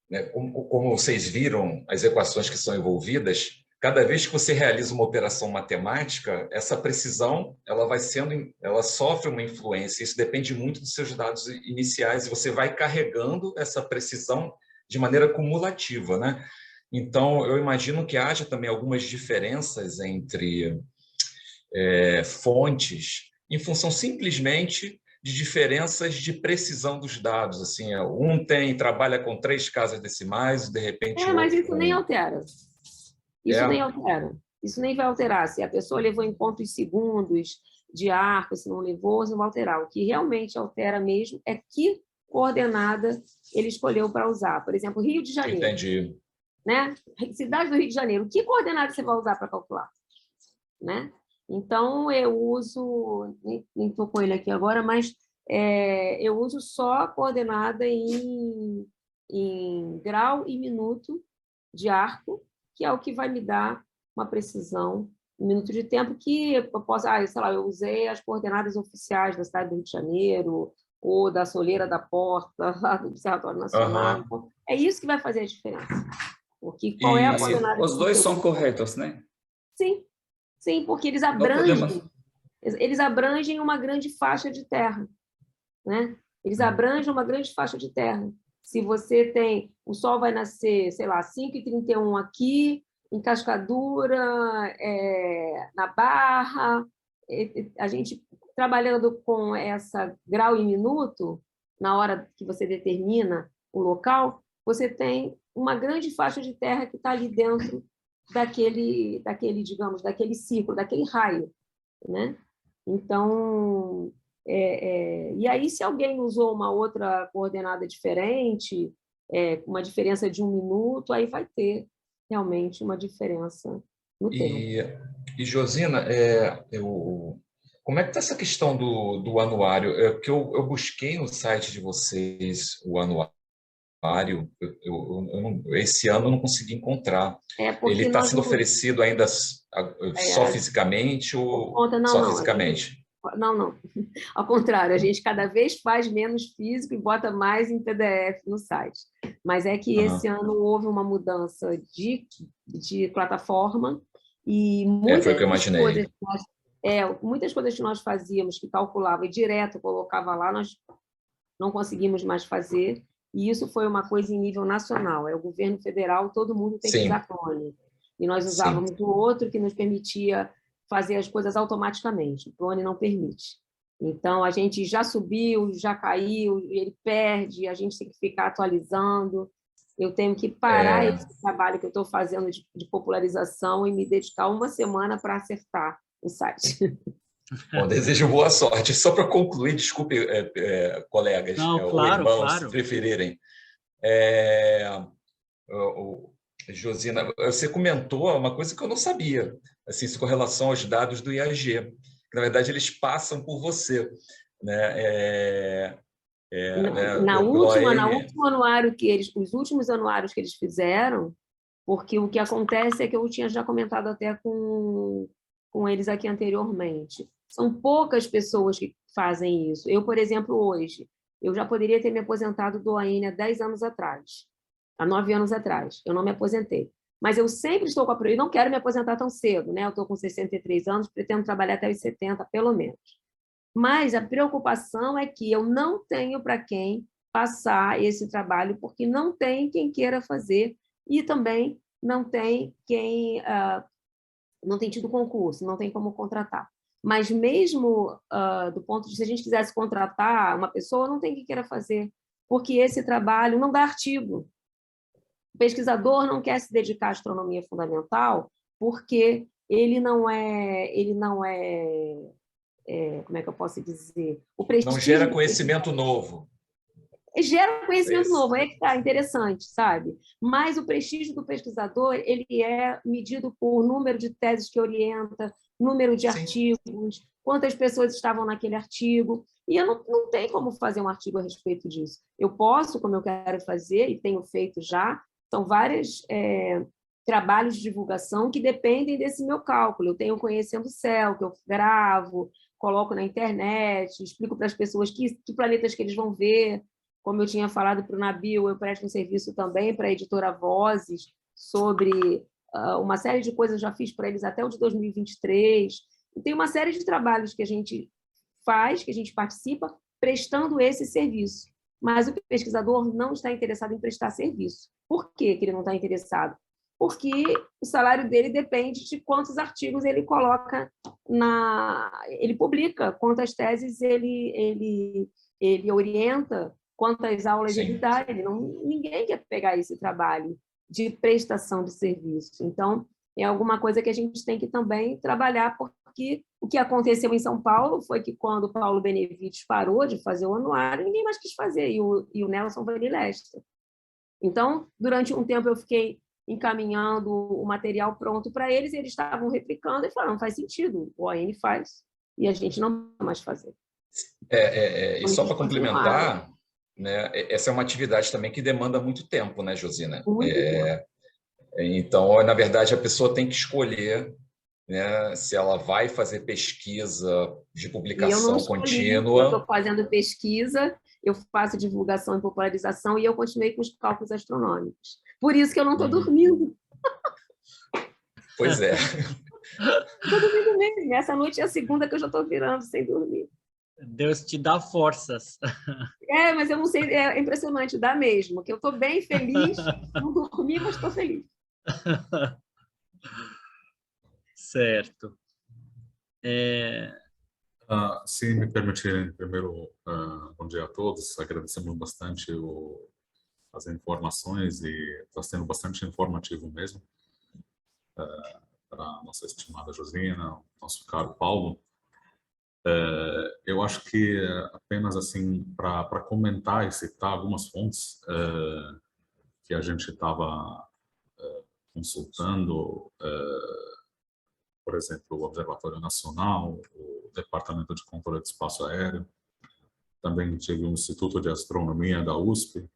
C: né, como vocês viram as equações que são envolvidas, cada vez que você realiza uma operação matemática, essa precisão ela sofre uma influência. Isso depende muito dos seus dados iniciais e você vai carregando essa precisão de maneira cumulativa, né? Então, eu imagino que haja também algumas diferenças entre fontes em função simplesmente de diferenças de precisão dos dados. Assim, um trabalha com 3 casas decimais, de repente...
B: Mas isso nem altera. Isso nem altera. Isso nem vai alterar. Se a pessoa levou em conta os segundos de arco, se não levou, não vai alterar. O que realmente altera mesmo é que coordenada ele escolheu para usar. Por exemplo, Rio de Janeiro.
C: Entendi.
B: Né? Cidade do Rio de Janeiro. Que coordenada você vai usar para calcular? Né? Então, eu uso... Nem estou com ele aqui agora, mas eu uso só a coordenada em grau e minuto de arco, que é o que vai me dar uma precisão em minuto de tempo, que eu posso... sei lá, eu usei as coordenadas oficiais da cidade do Rio de Janeiro, ou da soleira da porta, lá do Observatório Nacional. Então, é isso que vai fazer a diferença. Porque qual é a coordenada?
E: Os dois são corretos, né?
B: Sim, porque eles abrangem Eles abrangem uma grande faixa de terra, né? Eles abrangem uma grande faixa de terra. Se você tem... O sol vai nascer, sei lá, 5h31 aqui, em Cascadura, na Barra. A gente, trabalhando com essa grau e minuto, na hora que você determina o local, você tem uma grande faixa de terra que está ali dentro daquele, digamos, daquele círculo, daquele raio, né? Então, e aí, se alguém usou uma outra coordenada diferente, uma diferença de 1 minuto, aí vai ter realmente uma diferença no tempo.
C: E Josina, como é que está essa questão do anuário? Porque eu busquei no site de vocês o anuário, esse ano eu não consegui encontrar. Ele está sendo oferecido ainda só fisicamente ou só fisicamente?
B: Não. Ao contrário, a gente cada vez faz menos físico e bota mais em PDF no site. Mas é que esse ano houve uma mudança de plataforma e
C: foi o que eu imaginei.
B: Muitas coisas que nós fazíamos, que calculava e direto colocava lá, nós não conseguimos mais fazer. E isso foi uma coisa em nível nacional. O governo federal, todo mundo tem que usar clone. E nós usávamos o outro que nos permitia fazer as coisas automaticamente. O clone não permite. Então, a gente já subiu, já caiu, ele perde, a gente tem que ficar atualizando. Eu tenho que parar esse trabalho que eu estou fazendo de popularização e me dedicar uma semana para acertar o site.
C: Bom, desejo boa sorte. Só para concluir, desculpe, colegas, ou irmãos, se preferirem. Josina, você comentou uma coisa que eu não sabia, assim, com relação aos dados do IAG. Na verdade, eles passam por você, né?
B: último anuário os últimos anuários que eles fizeram, porque o que acontece é que eu tinha já comentado até com eles aqui anteriormente. São poucas pessoas que fazem isso. Eu, por exemplo, hoje, eu já poderia ter me aposentado do OAN há 10 anos atrás, há 9 anos atrás. Eu não me aposentei. Mas eu sempre estou com a prioridade, não quero me aposentar tão cedo, né? Eu estou com 63 anos, pretendo trabalhar até os 70, pelo menos. Mas a preocupação é que eu não tenho para quem passar esse trabalho, porque não tem quem queira fazer e também não tem quem... não tem tido concurso, não tem como contratar. Mas mesmo do ponto de se a gente quisesse contratar uma pessoa, não tem quem queira fazer, porque esse trabalho não dá artigo. O pesquisador não quer se dedicar à astronomia fundamental porque ele não é como é que eu posso dizer? O prestígio
C: não gera conhecimento novo.
B: Gera conhecimento novo, é que está interessante, sabe? Mas o prestígio do pesquisador ele é medido por número de teses que orienta, número de artigos, quantas pessoas estavam naquele artigo. E eu não tenho como fazer um artigo a respeito disso. Eu posso, como eu quero fazer, e tenho feito já, são vários trabalhos de divulgação que dependem desse meu cálculo. Eu tenho Conhecendo o Céu, que eu gravo, coloco na internet, explico para as pessoas que planetas que eles vão ver. Como eu tinha falado para o Nabil, eu presto um serviço também para a editora Vozes sobre uma série de coisas, já fiz para eles até o de 2023. E tem uma série de trabalhos que a gente faz, que a gente participa, prestando esse serviço. Mas o pesquisador não está interessado em prestar serviço. Por que ele não está interessado? Porque o salário dele depende de quantos artigos ele coloca ele publica, quantas teses ele orienta, quantas aulas ele dá. Ninguém quer pegar esse trabalho de prestação de serviço. Então, é alguma coisa que a gente tem que também trabalhar, porque o que aconteceu em São Paulo foi que, quando o Paulo Benevides parou de fazer o anuário, ninguém mais quis fazer, e o Nelson Vanilestre. Então, durante um tempo, eu fiquei encaminhando o material pronto para eles, e eles estavam replicando e falaram, não faz sentido, o OAN faz, e a gente não vai mais fazer.
C: E só para complementar, né, essa é uma atividade também que demanda muito tempo, né, Josina?
B: Muito tempo.
C: Então, na verdade, a pessoa tem que escolher, né, se ela vai fazer pesquisa de publicação contínua.
B: Eu estou fazendo pesquisa, eu faço divulgação e popularização, e eu continuei com os cálculos astronômicos. Por isso que eu não estou dormindo.
C: Pois é.
B: Estou dormindo mesmo. Essa noite é a segunda que eu já estou virando sem dormir.
A: Deus te dá forças.
B: Mas eu não sei, é impressionante, dá mesmo, que eu estou bem feliz, não dormi, mas estou feliz.
D: Certo. Se me permitirem, primeiro, bom dia a todos. Agradecemos bastante as informações e está sendo bastante informativo mesmo para a nossa estimada Josina, nosso caro Paulo. Eu acho que apenas assim para comentar e citar algumas fontes que a gente estava consultando, por exemplo, o Observatório Nacional, o Departamento de Controle de Espaço Aéreo, também tive o Instituto de Astronomia da USP,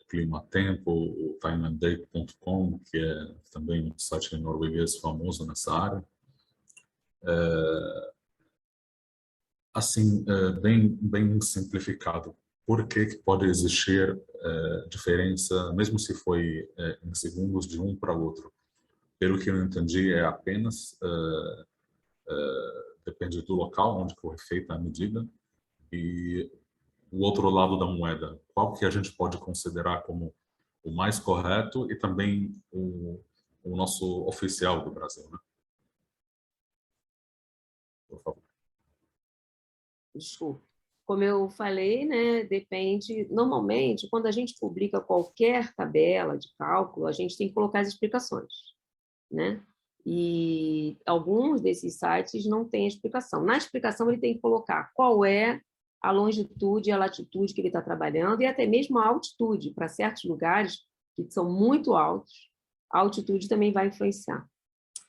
D: Climatempo, o timeanddate.com, que é também um site norueguês famoso nessa área. Assim, bem simplificado, por que pode existir diferença, mesmo se foi em segundos de um para outro? Pelo que eu entendi, é apenas depende do local onde foi feita a medida e o outro lado da moeda, qual que a gente pode considerar como o mais correto e também o nosso oficial do Brasil, né? Por favor.
B: Desculpa. Como eu falei, né, depende. Normalmente, quando a gente publica qualquer tabela de cálculo, a gente tem que colocar as explicações, né? E alguns desses sites não têm explicação. Na explicação, ele tem que colocar qual é a longitude e a latitude que ele está trabalhando e até mesmo a altitude. Para certos lugares que são muito altos, a altitude também vai influenciar.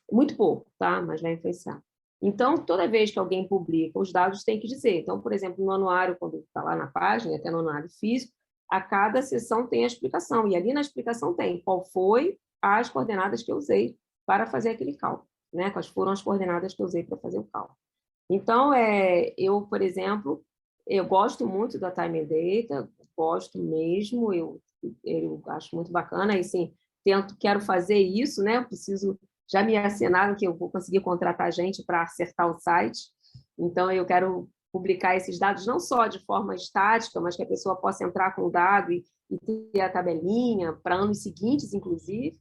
B: Muito pouco, tá? Mas vai influenciar. Então, toda vez que alguém publica, os dados têm que dizer. Então, por exemplo, no anuário, quando está lá na página, até no anuário físico, a cada seção tem a explicação. E ali na explicação tem qual foi as coordenadas que eu usei para fazer aquele cálculo, né? Quais foram as coordenadas que eu usei para fazer o cálculo. Então, eu, por exemplo, eu gosto muito da Time and Data, gosto mesmo, eu acho muito bacana, e sim, quero fazer isso, né? Eu preciso, já me assinaram que eu vou conseguir contratar gente para acertar o site, então eu quero publicar esses dados não só de forma estática, mas que a pessoa possa entrar com o dado e ter a tabelinha para anos seguintes, inclusive,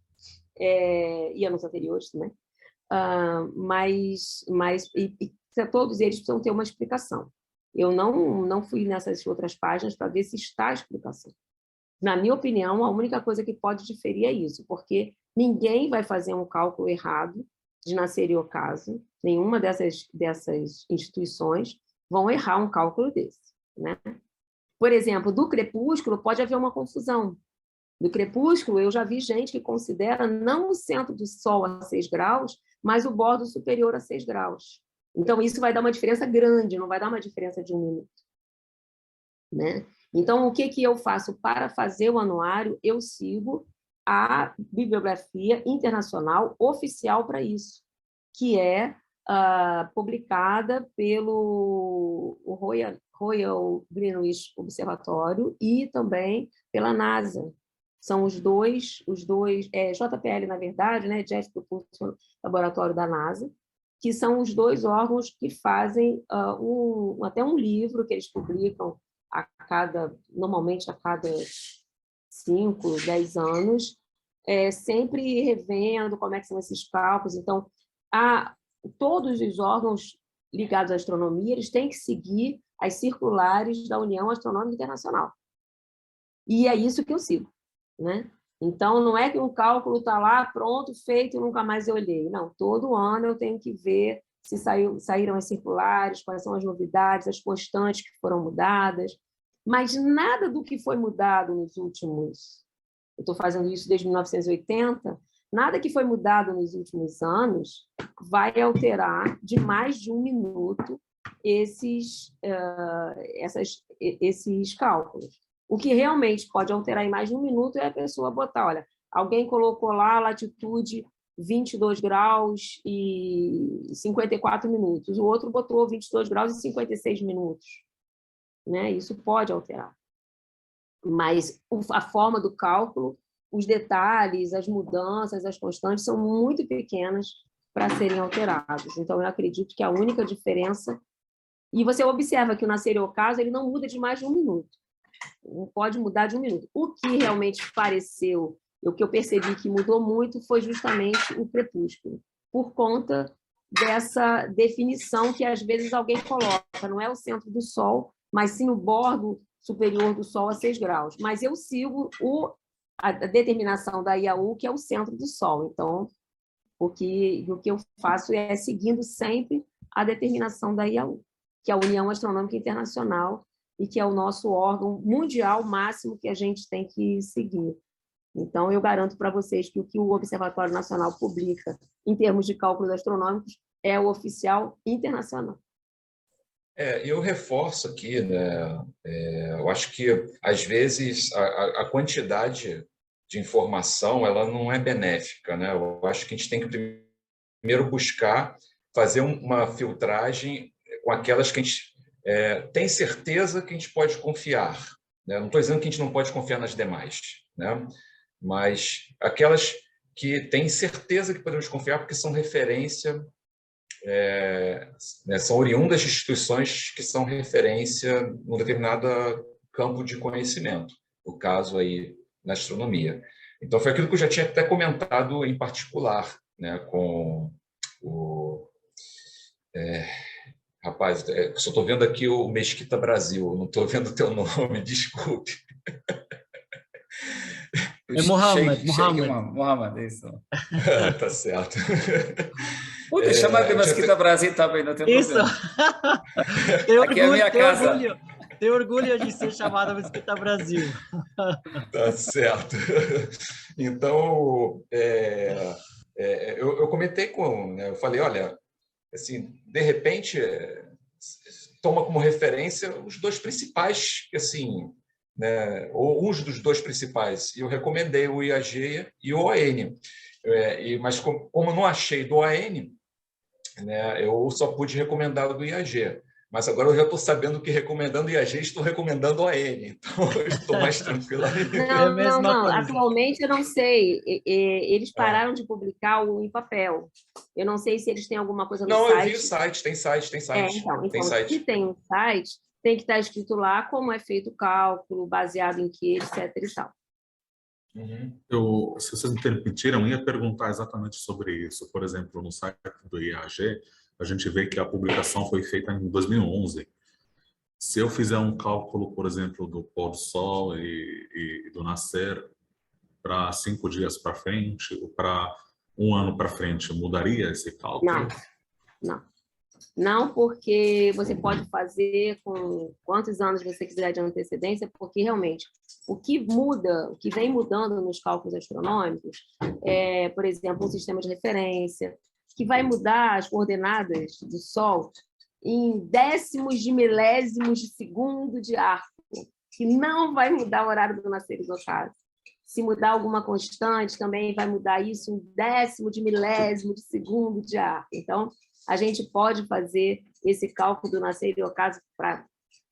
B: e anos anteriores também, mas todos eles precisam ter uma explicação. Eu não fui nessas outras páginas para ver se está a explicação. Na minha opinião, a única coisa que pode diferir é isso, porque ninguém vai fazer um cálculo errado de nascer e ocaso, nenhuma dessas instituições vão errar um cálculo desse, né? Por exemplo, do crepúsculo pode haver uma confusão. Do crepúsculo, eu já vi gente que considera não o centro do Sol a 6 graus, mas o bordo superior a 6 graus. Então, isso vai dar uma diferença grande, não vai dar uma diferença de 1 minuto, né? Então, o que eu faço para fazer o anuário? Eu sigo a bibliografia internacional oficial para isso, que é publicada pelo Royal Greenwich Observatório e também pela NASA. São os dois JPL, na verdade, né, Jet Propulsion Laboratório da NASA, que são os dois órgãos que fazem até um livro que eles publicam normalmente a cada 5, 10 anos, sempre revendo como é que são esses cálculos. Então, todos os órgãos ligados à astronomia, eles têm que seguir as circulares da União Astronômica Internacional. E é isso que eu sigo, né? Então, não é que um cálculo está lá, pronto, feito, e nunca mais eu olhei. Não, todo ano eu tenho que ver se saíram as circulares, quais são as novidades, as constantes que foram mudadas, mas nada do que foi mudado nos últimos... Eu estou fazendo isso desde 1980, nada que foi mudado nos últimos anos vai alterar de mais de 1 minuto esses cálculos. O que realmente pode alterar em mais de 1 minuto é a pessoa botar, olha, alguém colocou lá a latitude 22 graus e 54 minutos, o outro botou 22 graus e 56 minutos. Né? Isso pode alterar. Mas a forma do cálculo, os detalhes, as mudanças, as constantes são muito pequenas para serem alterados. Então, eu acredito que a única diferença... E você observa que o nascer e ocaso ele não muda de mais de 1 minuto. Não pode mudar de 1 minuto. O que realmente pareceu, o que eu percebi que mudou muito foi justamente o crepúsculo, por conta dessa definição que às vezes alguém coloca, não é o centro do Sol, mas sim o bordo superior do Sol a 6 graus. Mas eu sigo a determinação da IAU, que é o centro do Sol. Então, o que eu faço é seguindo sempre a determinação da IAU, que é a União Astronômica Internacional, e que é o nosso órgão mundial máximo que a gente tem que seguir. Então, eu garanto para vocês que o que o Observatório Nacional publica em termos de cálculos astronômicos é o oficial internacional.
C: Eu reforço aqui, né? Eu acho que, às vezes, a quantidade de informação ela não é benéfica, né? Eu acho que a gente tem que primeiro buscar fazer uma filtragem com aquelas que a gente tem certeza que a gente pode confiar, né? Não estou dizendo que a gente não pode confiar nas demais, né? Mas aquelas que tem certeza que podemos confiar porque são referência, né, são oriundas de instituições que são referência num determinado campo de conhecimento, no caso aí na astronomia. Então foi aquilo que eu já tinha até comentado em particular, né, com o rapaz, só estou vendo aqui o Mesquita Brasil, não estou vendo o teu nome, desculpe.
A: É Mohamed.
E: Mohamed, isso.
C: Tá certo.
E: Pode chamar de Mesquita Brasil também, não tem problema.
A: Tem
E: Aqui é a minha casa.
A: Tem orgulho de ser chamada Mesquita Brasil.
C: Tá certo. Então, eu comentei eu falei, olha, assim, de repente, toma como referência os 2 principais, assim, né, ou uns dos 2 principais. E eu recomendei o IAG e o OAN. Mas como eu não achei do OAN, né, eu só pude recomendar o do IAG. Mas agora eu já estou sabendo que recomendando o IAG, estou recomendando o OAN. Então, eu estou mais tranquilo.
B: Não. Atualmente, eu não sei. Eles pararam de publicar em papel. Eu não sei se eles têm alguma coisa no site.
C: Não, eu vi o site. Tem site.
B: Então
C: site.
B: Se tem um site, tem que estar escrito lá como é feito o cálculo, baseado em que, etc. e tal.
D: Se vocês me permitiram, eu ia perguntar exatamente sobre isso. Por exemplo, no site do IAG, a gente vê que a publicação foi feita em 2011. Se eu fizer um cálculo, por exemplo, do pôr do sol e do nascer para 5 dias para frente ou para 1 ano para frente, mudaria esse cálculo?
B: Não, porque você pode fazer com quantos anos você quiser de antecedência, porque realmente o que muda, o que vem mudando nos cálculos astronômicos é, por exemplo, um sistema de referência, que vai mudar as coordenadas do Sol em décimos de milésimos de segundo de arco, que não vai mudar o horário do nascer e do ocaso. Se mudar alguma constante, também vai mudar isso em décimo de milésimo de segundo de arco. Então, a gente pode fazer esse cálculo do nascer e ocaso para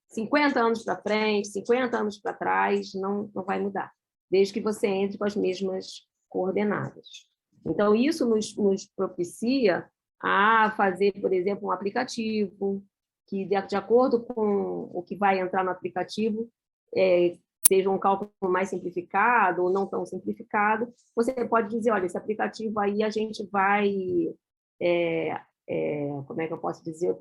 B: 50 anos para frente, 50 anos para trás, não vai mudar, desde que você entre com as mesmas coordenadas. Então, isso nos propicia a fazer, por exemplo, um aplicativo que, de acordo com o que vai entrar no aplicativo, seja um cálculo mais simplificado ou não tão simplificado, você pode dizer, olha, esse aplicativo aí a gente vai, como é que eu posso dizer,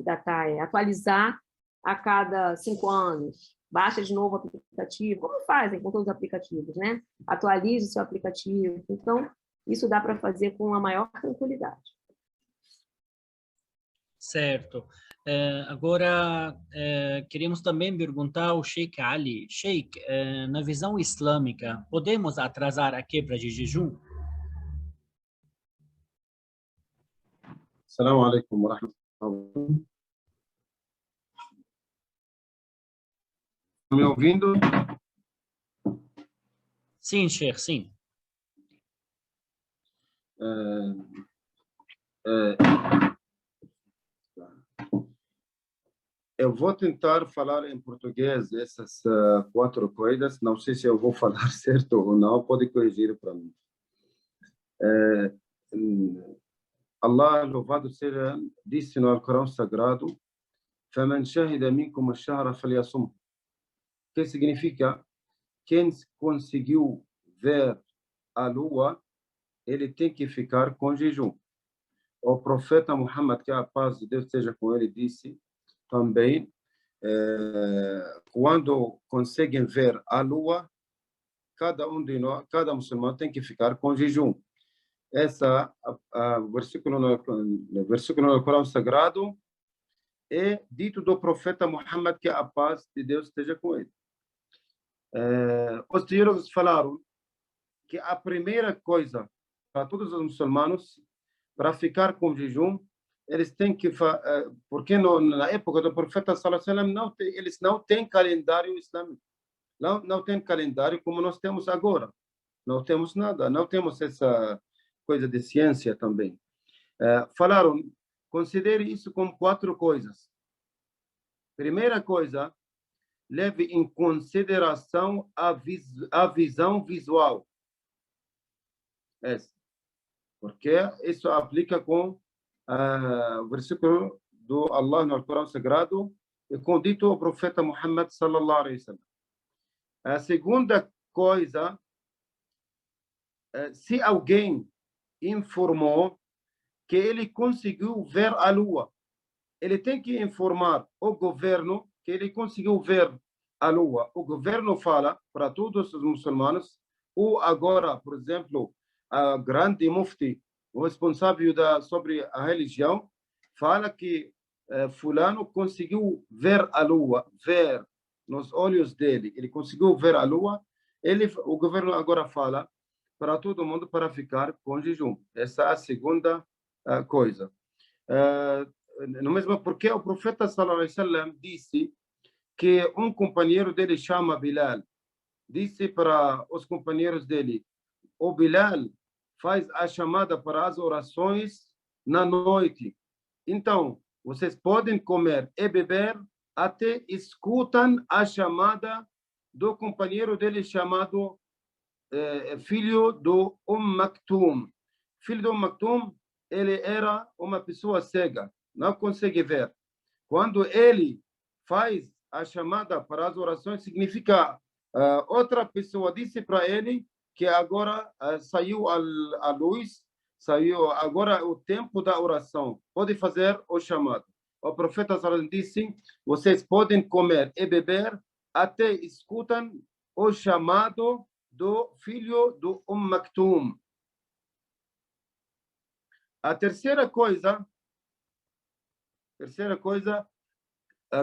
B: atualizar a cada 5 anos, baixa de novo o aplicativo, como fazem com todos os aplicativos, né? Atualize o seu aplicativo. Então, isso dá para fazer com a maior tranquilidade.
A: Certo. Agora, queremos também perguntar ao Sheikh Ali. Sheikh, na visão islâmica, podemos atrasar a quebra de jejum?
F: Assalamu alaikum wa rahmatullahi. Estão me ouvindo?
A: Sim, Sheikh, sim.
F: Eu vou tentar falar em português essas 4 coisas. Não sei se eu vou falar certo ou não. Pode corrigir para mim. Allah, louvado seja, disse no Alcorão Sagrado: فَمَنْ شَهِدَ مِنْكُمُ الشَّهْرَ فَلْيَصُمْهُ. Que significa: quem conseguiu ver a lua, ele tem que ficar com jejum. O profeta Muhammad, que a paz de Deus esteja com ele, disse também: quando conseguem ver a lua, cada um de nós, cada muçulmano tem que ficar com jejum. Essa versículo no versículo do Corão Sagrado é dito do profeta Muhammad, que a paz de Deus esteja com ele. Os teólogos falaram que a primeira coisa para todos os muçulmanos, para ficar com jejum, eles têm que... porque na época do profeta sallallahu alaihi wasallam, eles não têm calendário islâmico. Não tem calendário como nós temos agora. Não temos nada. Não temos essa coisa de ciência também. Falaram, considere isso como 4 coisas. Primeira coisa, leve em consideração a visão visual. Porque isso aplica com o versículo do Allah no Alcorão Sagrado e com dito o profeta Muhammad sallallahu alaihi wasallam. A segunda coisa, se alguém informou que ele conseguiu ver a lua, ele tem que informar o governo que ele conseguiu ver a lua. O governo fala para todos os muçulmanos, ou agora, por exemplo, a grande mufti, o responsável sobre a religião, fala que fulano conseguiu ver a lua, ver nos olhos dele, ele conseguiu ver a lua, o governo agora fala para todo mundo para ficar com jejum. Essa é a segunda coisa. No mesmo porque o profeta sallallahu alaihi wasallam disse que um companheiro dele chama Bilal, disse para os companheiros dele: o Bilal faz a chamada para as orações na noite. Então, vocês podem comer e beber até escutam a chamada do companheiro dele chamado filho do Maktum. Filho do Maktum, ele era uma pessoa cega, não consegue ver. Quando ele faz a chamada para as orações, significa outra pessoa disse para ele que agora saiu a luz, saiu agora o tempo da oração, pode fazer o chamado. O profeta sallallahu disse: vocês podem comer e beber até escutam o chamado do filho do Maktum. A terceira coisa,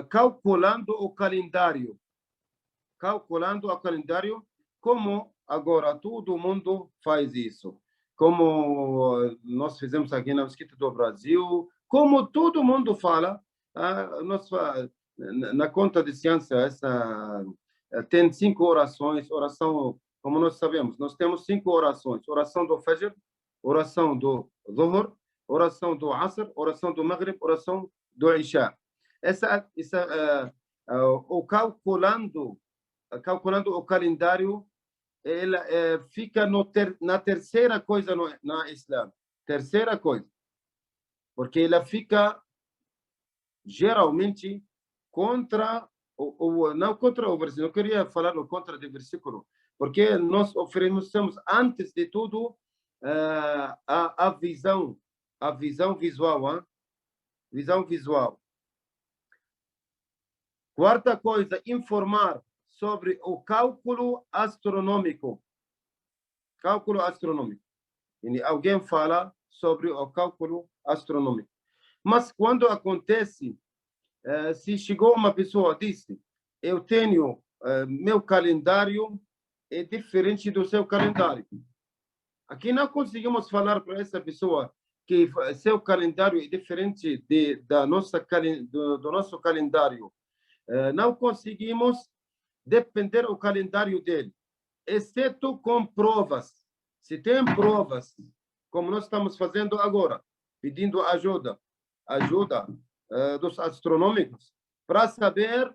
F: calculando o calendário. Calculando o calendário, como agora todo mundo faz isso. Como nós fizemos aqui na Mesquita do Brasil, como todo mundo fala, na conta de ciência, tem 5 orações, oração, como nós sabemos, nós temos 5 orações: oração do Fajr, oração do Dhuhr, oração do Asr, oração do Maghrib, oração do Isha. Calculando o calendário, ela fica na terceira coisa na Islã. Terceira coisa. Porque ela fica geralmente contra não contra o versículo. Eu queria falar o contra do versículo, porque nós oferecemos antes de tudo a visão visual, visão visual. Quarta coisa, informar sobre o cálculo astronômico. Cálculo astronômico. E alguém fala sobre o cálculo astronômico. Mas quando acontece, se chegou uma pessoa e disse: eu tenho meu calendário é diferente do seu calendário. Aqui não conseguimos falar para essa pessoa que seu calendário é diferente do nosso calendário. Não conseguimos depender do calendário dele, exceto com provas. Se tem provas, como nós estamos fazendo agora, pedindo ajuda dos astronômicos, para saber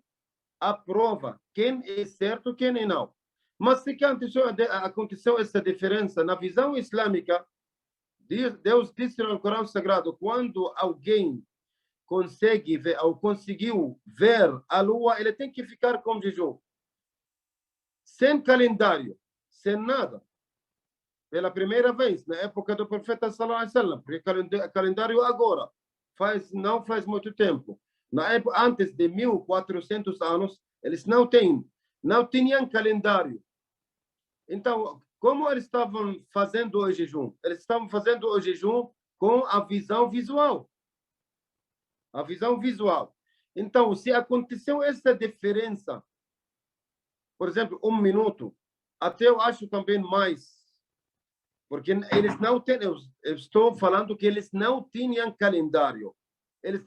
F: a prova, quem é certo, quem é não. Mas se aconteceu essa diferença na visão islâmica Deus disse no Corão Sagrado, quando alguém consegue ver, ou conseguiu ver a lua, ele tem que ficar com jejum. Sem calendário, sem nada. Pela primeira vez, na época do profeta sallallahu alaihi wasallam, porque calendário agora, não faz muito tempo. Na época, antes de 1400 anos, eles não tinham calendário. Então, como eles estavam fazendo o jejum? Eles estavam fazendo o jejum com a visão visual. A visão visual. Então, se aconteceu essa diferença, por exemplo, 1 minuto, até eu acho também mais, porque eles não têm, eu estou falando que eles não tinham calendário. Eles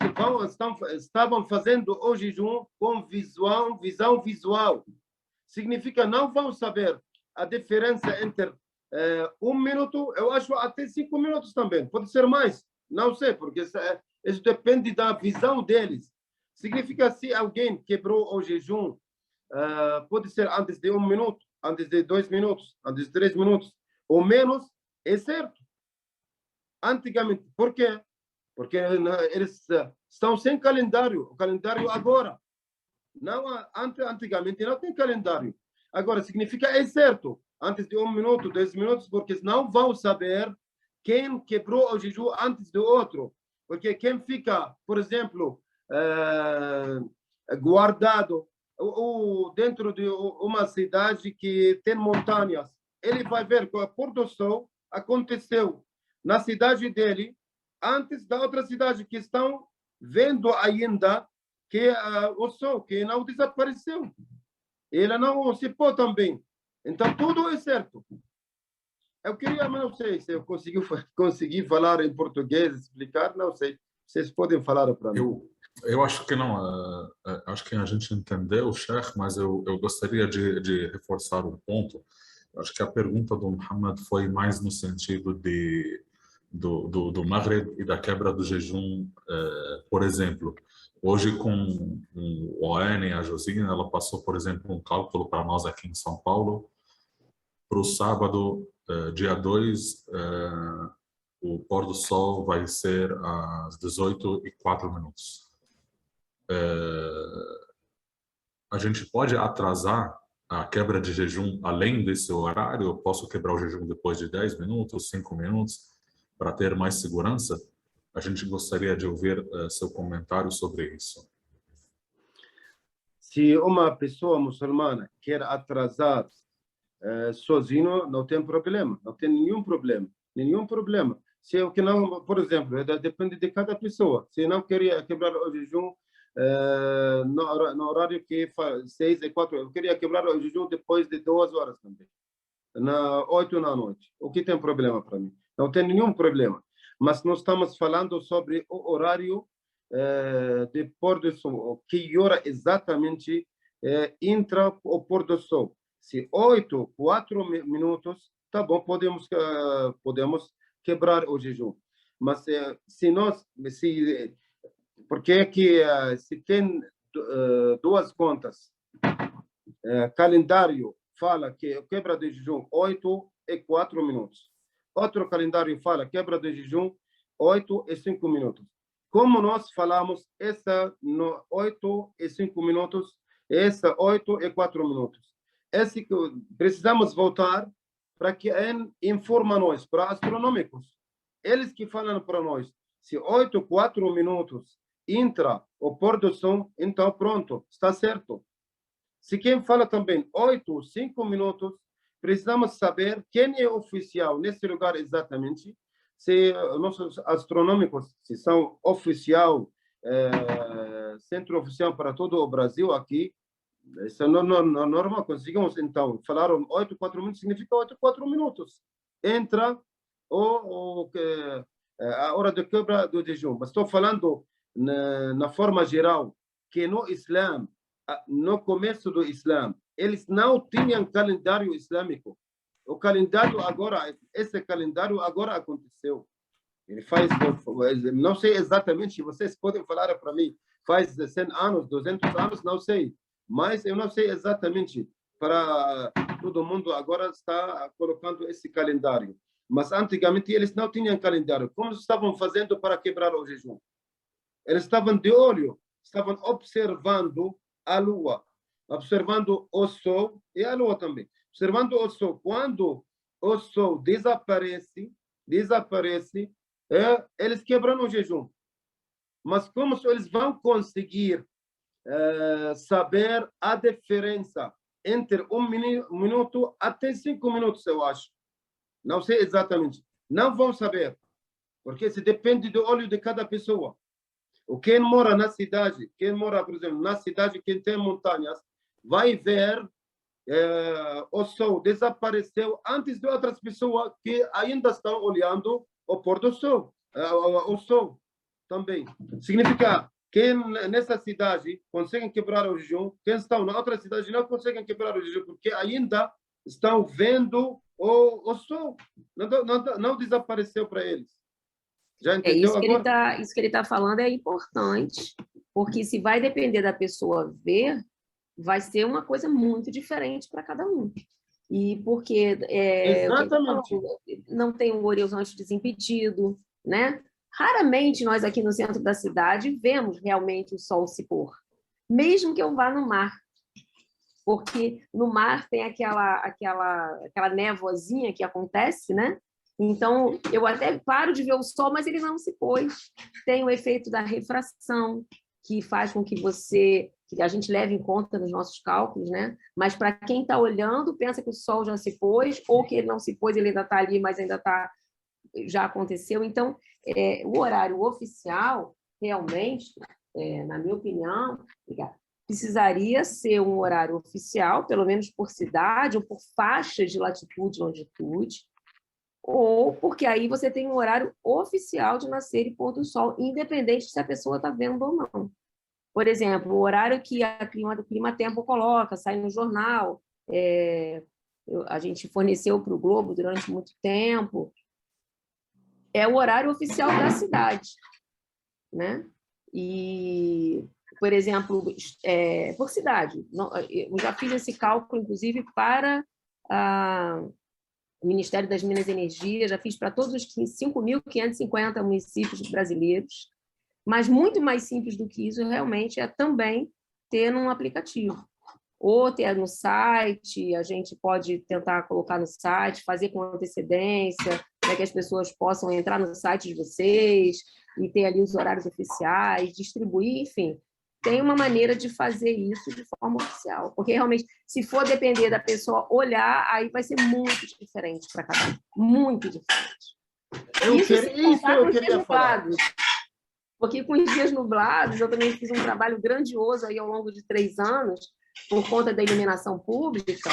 F: estavam fazendo o jejum com visão visual. Significa, não vão saber a diferença entre 1 minuto, eu acho até 5 minutos também. Pode ser mais, não sei, porque isso depende da visão deles. Significa, se alguém quebrou o jejum, pode ser antes de 1 minuto, antes de 2 minutos, antes de 3 minutos, ou menos, é certo. Antigamente, por quê? Porque eles estão sem calendário. O calendário agora. Não, antigamente não tem calendário. Agora, significa, é certo, antes de 1 minuto, 2 minutos, porque não vão saber quem quebrou o jejum antes do outro. Porque quem fica, por exemplo, guardado ou dentro de uma cidade que tem montanhas, ele vai ver que o pôr do sol aconteceu na cidade dele antes da outra cidade, que estão vendo ainda que o sol que não desapareceu. Ele não se pôs também. Então, tudo é certo. Eu queria, mas não sei se eu consegui falar em português, explicar, não sei. Vocês podem falar para mim.
D: Eu acho que não. Acho que a gente entendeu, Sheikh, mas eu gostaria de reforçar um ponto. Acho que a pergunta do Muhammad foi mais no sentido do Maghreb e da quebra do jejum. Por exemplo, hoje com o ON e a Josina, ela passou, por exemplo, um cálculo para nós aqui em São Paulo. Para o sábado, dia 2, o pôr do sol vai ser às 18h04. A gente pode atrasar a quebra de jejum além desse horário? Eu posso quebrar o jejum depois de 10 minutos, 5 minutos, para ter mais segurança? A gente gostaria de ouvir seu comentário sobre isso.
F: Se uma pessoa muçulmana quer atrasar sozinho, não tem problema. Não tem nenhum problema. Nenhum problema. Se eu que não, por exemplo, depende de cada pessoa. Se não queria quebrar o jejum no horário que 6h04, eu queria quebrar o jejum depois de 2 horas também, na 8 da noite. O que tem problema para mim? Não tem nenhum problema. Mas nós estamos falando sobre o horário de pôr do sol, que hora exatamente entra o pôr do sol. Se 4 minutos, tá bom, podemos quebrar o jejum. Mas porque que se tem 2 contas, calendário fala que quebra de jejum 8h04. Outro calendário fala quebra de jejum 8h05. Como nós falamos, essa 8h05, essa 8h04. Esse que precisamos voltar para que informa nós, para astronômicos. Eles que falam para nós, se 8h04 entra o pôr do sol, então pronto, está certo. Se quem fala também 8h05, precisamos saber quem é oficial nesse lugar exatamente. Se nossos astronômicos, se são oficial, centro oficial para todo o Brasil aqui, isso é normal, conseguimos então falar 8h04, significa 8h04. Entra a hora de quebra do jejum. Mas estou falando na forma geral, que no Islã, no começo do Islã, eles não tinham calendário islâmico. O calendário agora, esse calendário agora aconteceu. Ele faz, não sei exatamente, vocês podem falar para mim, faz 100 anos, 200 anos, não sei. Mas eu não sei exatamente, para todo mundo agora está colocando esse calendário. Mas antigamente eles não tinham calendário. Como estavam fazendo para quebrar o jejum? Eles estavam de olho, estavam observando a lua, observando o sol e a lua também. Observando o sol. Quando o sol desaparece, eles quebram o jejum. Mas como eles vão conseguir saber a diferença entre 1 minuto até 5 minutos, eu acho? Não sei exatamente. Não vão saber, porque isso depende do olho de cada pessoa. Quem mora na cidade, quem mora, por exemplo, na cidade que tem montanhas, vai ver o sol desapareceu antes de outras pessoas que ainda estão olhando o pôr do sol, o sol também. Significa que nessa cidade conseguem quebrar o jejum, quem estão na outra cidade não conseguem quebrar o jejum, porque ainda estão vendo o sol. Não desapareceu para eles. Já entendeu agora?
B: Isso que ele tá falando é importante, porque se vai depender da pessoa ver, vai ser uma coisa muito diferente para cada um. E porque
F: Exatamente.
B: Não tem um horizonte desimpedido, né? Raramente nós aqui no centro da cidade vemos realmente o sol se pôr, mesmo que eu vá no mar, porque no mar tem aquela névoazinha que acontece, né? Então, eu até paro de ver o sol, mas ele não se pôs. Tem o efeito da refração, que faz com que a gente leve em conta nos nossos cálculos, né? Mas para quem está olhando, pensa que o sol já se pôs, ou que ele não se pôs, ele ainda está ali, mas já aconteceu. Então, o horário oficial, realmente, na minha opinião, precisaria ser um horário oficial, pelo menos por cidade, ou por faixa de latitude e longitude, ou porque aí você tem um horário oficial de nascer e pôr do sol, independente se a pessoa está vendo ou não. Por exemplo, o horário que o Clima Tempo coloca, sai no jornal, a gente forneceu para o Globo durante muito tempo, é o horário oficial da cidade, né? E, por exemplo, por cidade, eu já fiz esse cálculo, inclusive, para o Ministério das Minas e Energia, já fiz para todos os 5.550 municípios brasileiros, mas muito mais simples do que isso, realmente, é também ter num aplicativo. Ou ter no site, a gente pode tentar colocar no site, fazer com antecedência, para que as pessoas possam entrar no site de vocês e ter ali os horários oficiais, distribuir, enfim. Tem uma maneira de fazer isso de forma oficial, porque realmente, se for depender da pessoa olhar, aí vai ser muito diferente para cada um, muito diferente.
F: Isso eu queria falar.
B: Porque com os dias nublados, eu também fiz um trabalho grandioso aí ao longo de 3 anos, por conta da iluminação pública.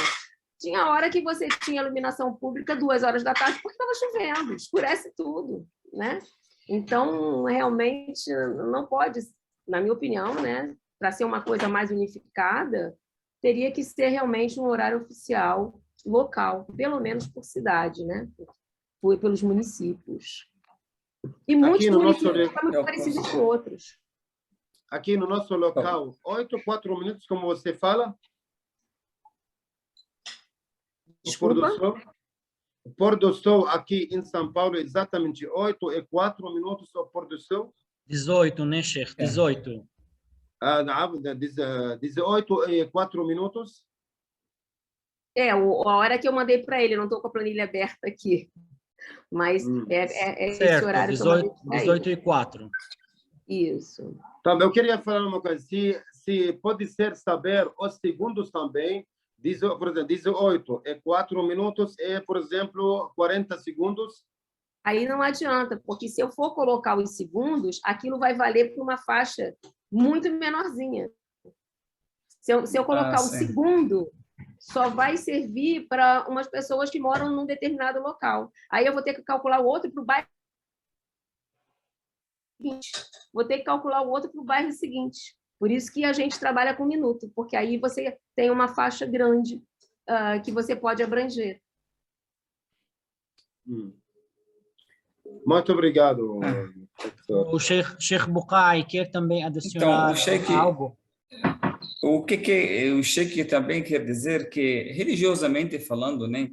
B: Tinha hora que você tinha iluminação pública 2 horas da tarde porque estava chovendo, escurece tudo, né? Então, realmente, não pode, na minha opinião, né, para ser uma coisa mais unificada, teria que ser realmente um horário oficial local, pelo menos por cidade, né? Pelos municípios. E muitos municípios estão muito parecidos com outros.
F: Aqui no nosso local, 4 minutos, como você fala?
B: Desculpa?
F: O pôr do sol aqui em São Paulo, exatamente 4 minutos o pôr do sol?
A: 18, né, Sheikh? 18.
F: 18 minutos?
B: A hora que eu mandei para ele, eu não estou com a planilha aberta aqui. Mas
A: certo,
B: esse horário
A: 18 e 4.
B: Isso.
F: Tá, eu queria falar uma coisa. Se pode ser saber os segundos também, por exemplo, 18 é 4 minutos, por exemplo, 40 segundos.
B: Aí não adianta, porque se eu for colocar os segundos, aquilo vai valer para uma faixa muito menorzinha. Se eu colocar o segundo, só vai servir para umas pessoas que moram num determinado local. Aí eu vou ter que calcular o outro para o bairro seguinte. Vou ter que calcular o outro para o bairro seguinte. Por isso que a gente trabalha com minuto, porque aí você tem uma faixa grande que você pode abranger.
F: Muito obrigado.
A: O Sheikh Bukai quer também adicionar algo.
E: O que o Sheikh também quer dizer que, religiosamente falando, né,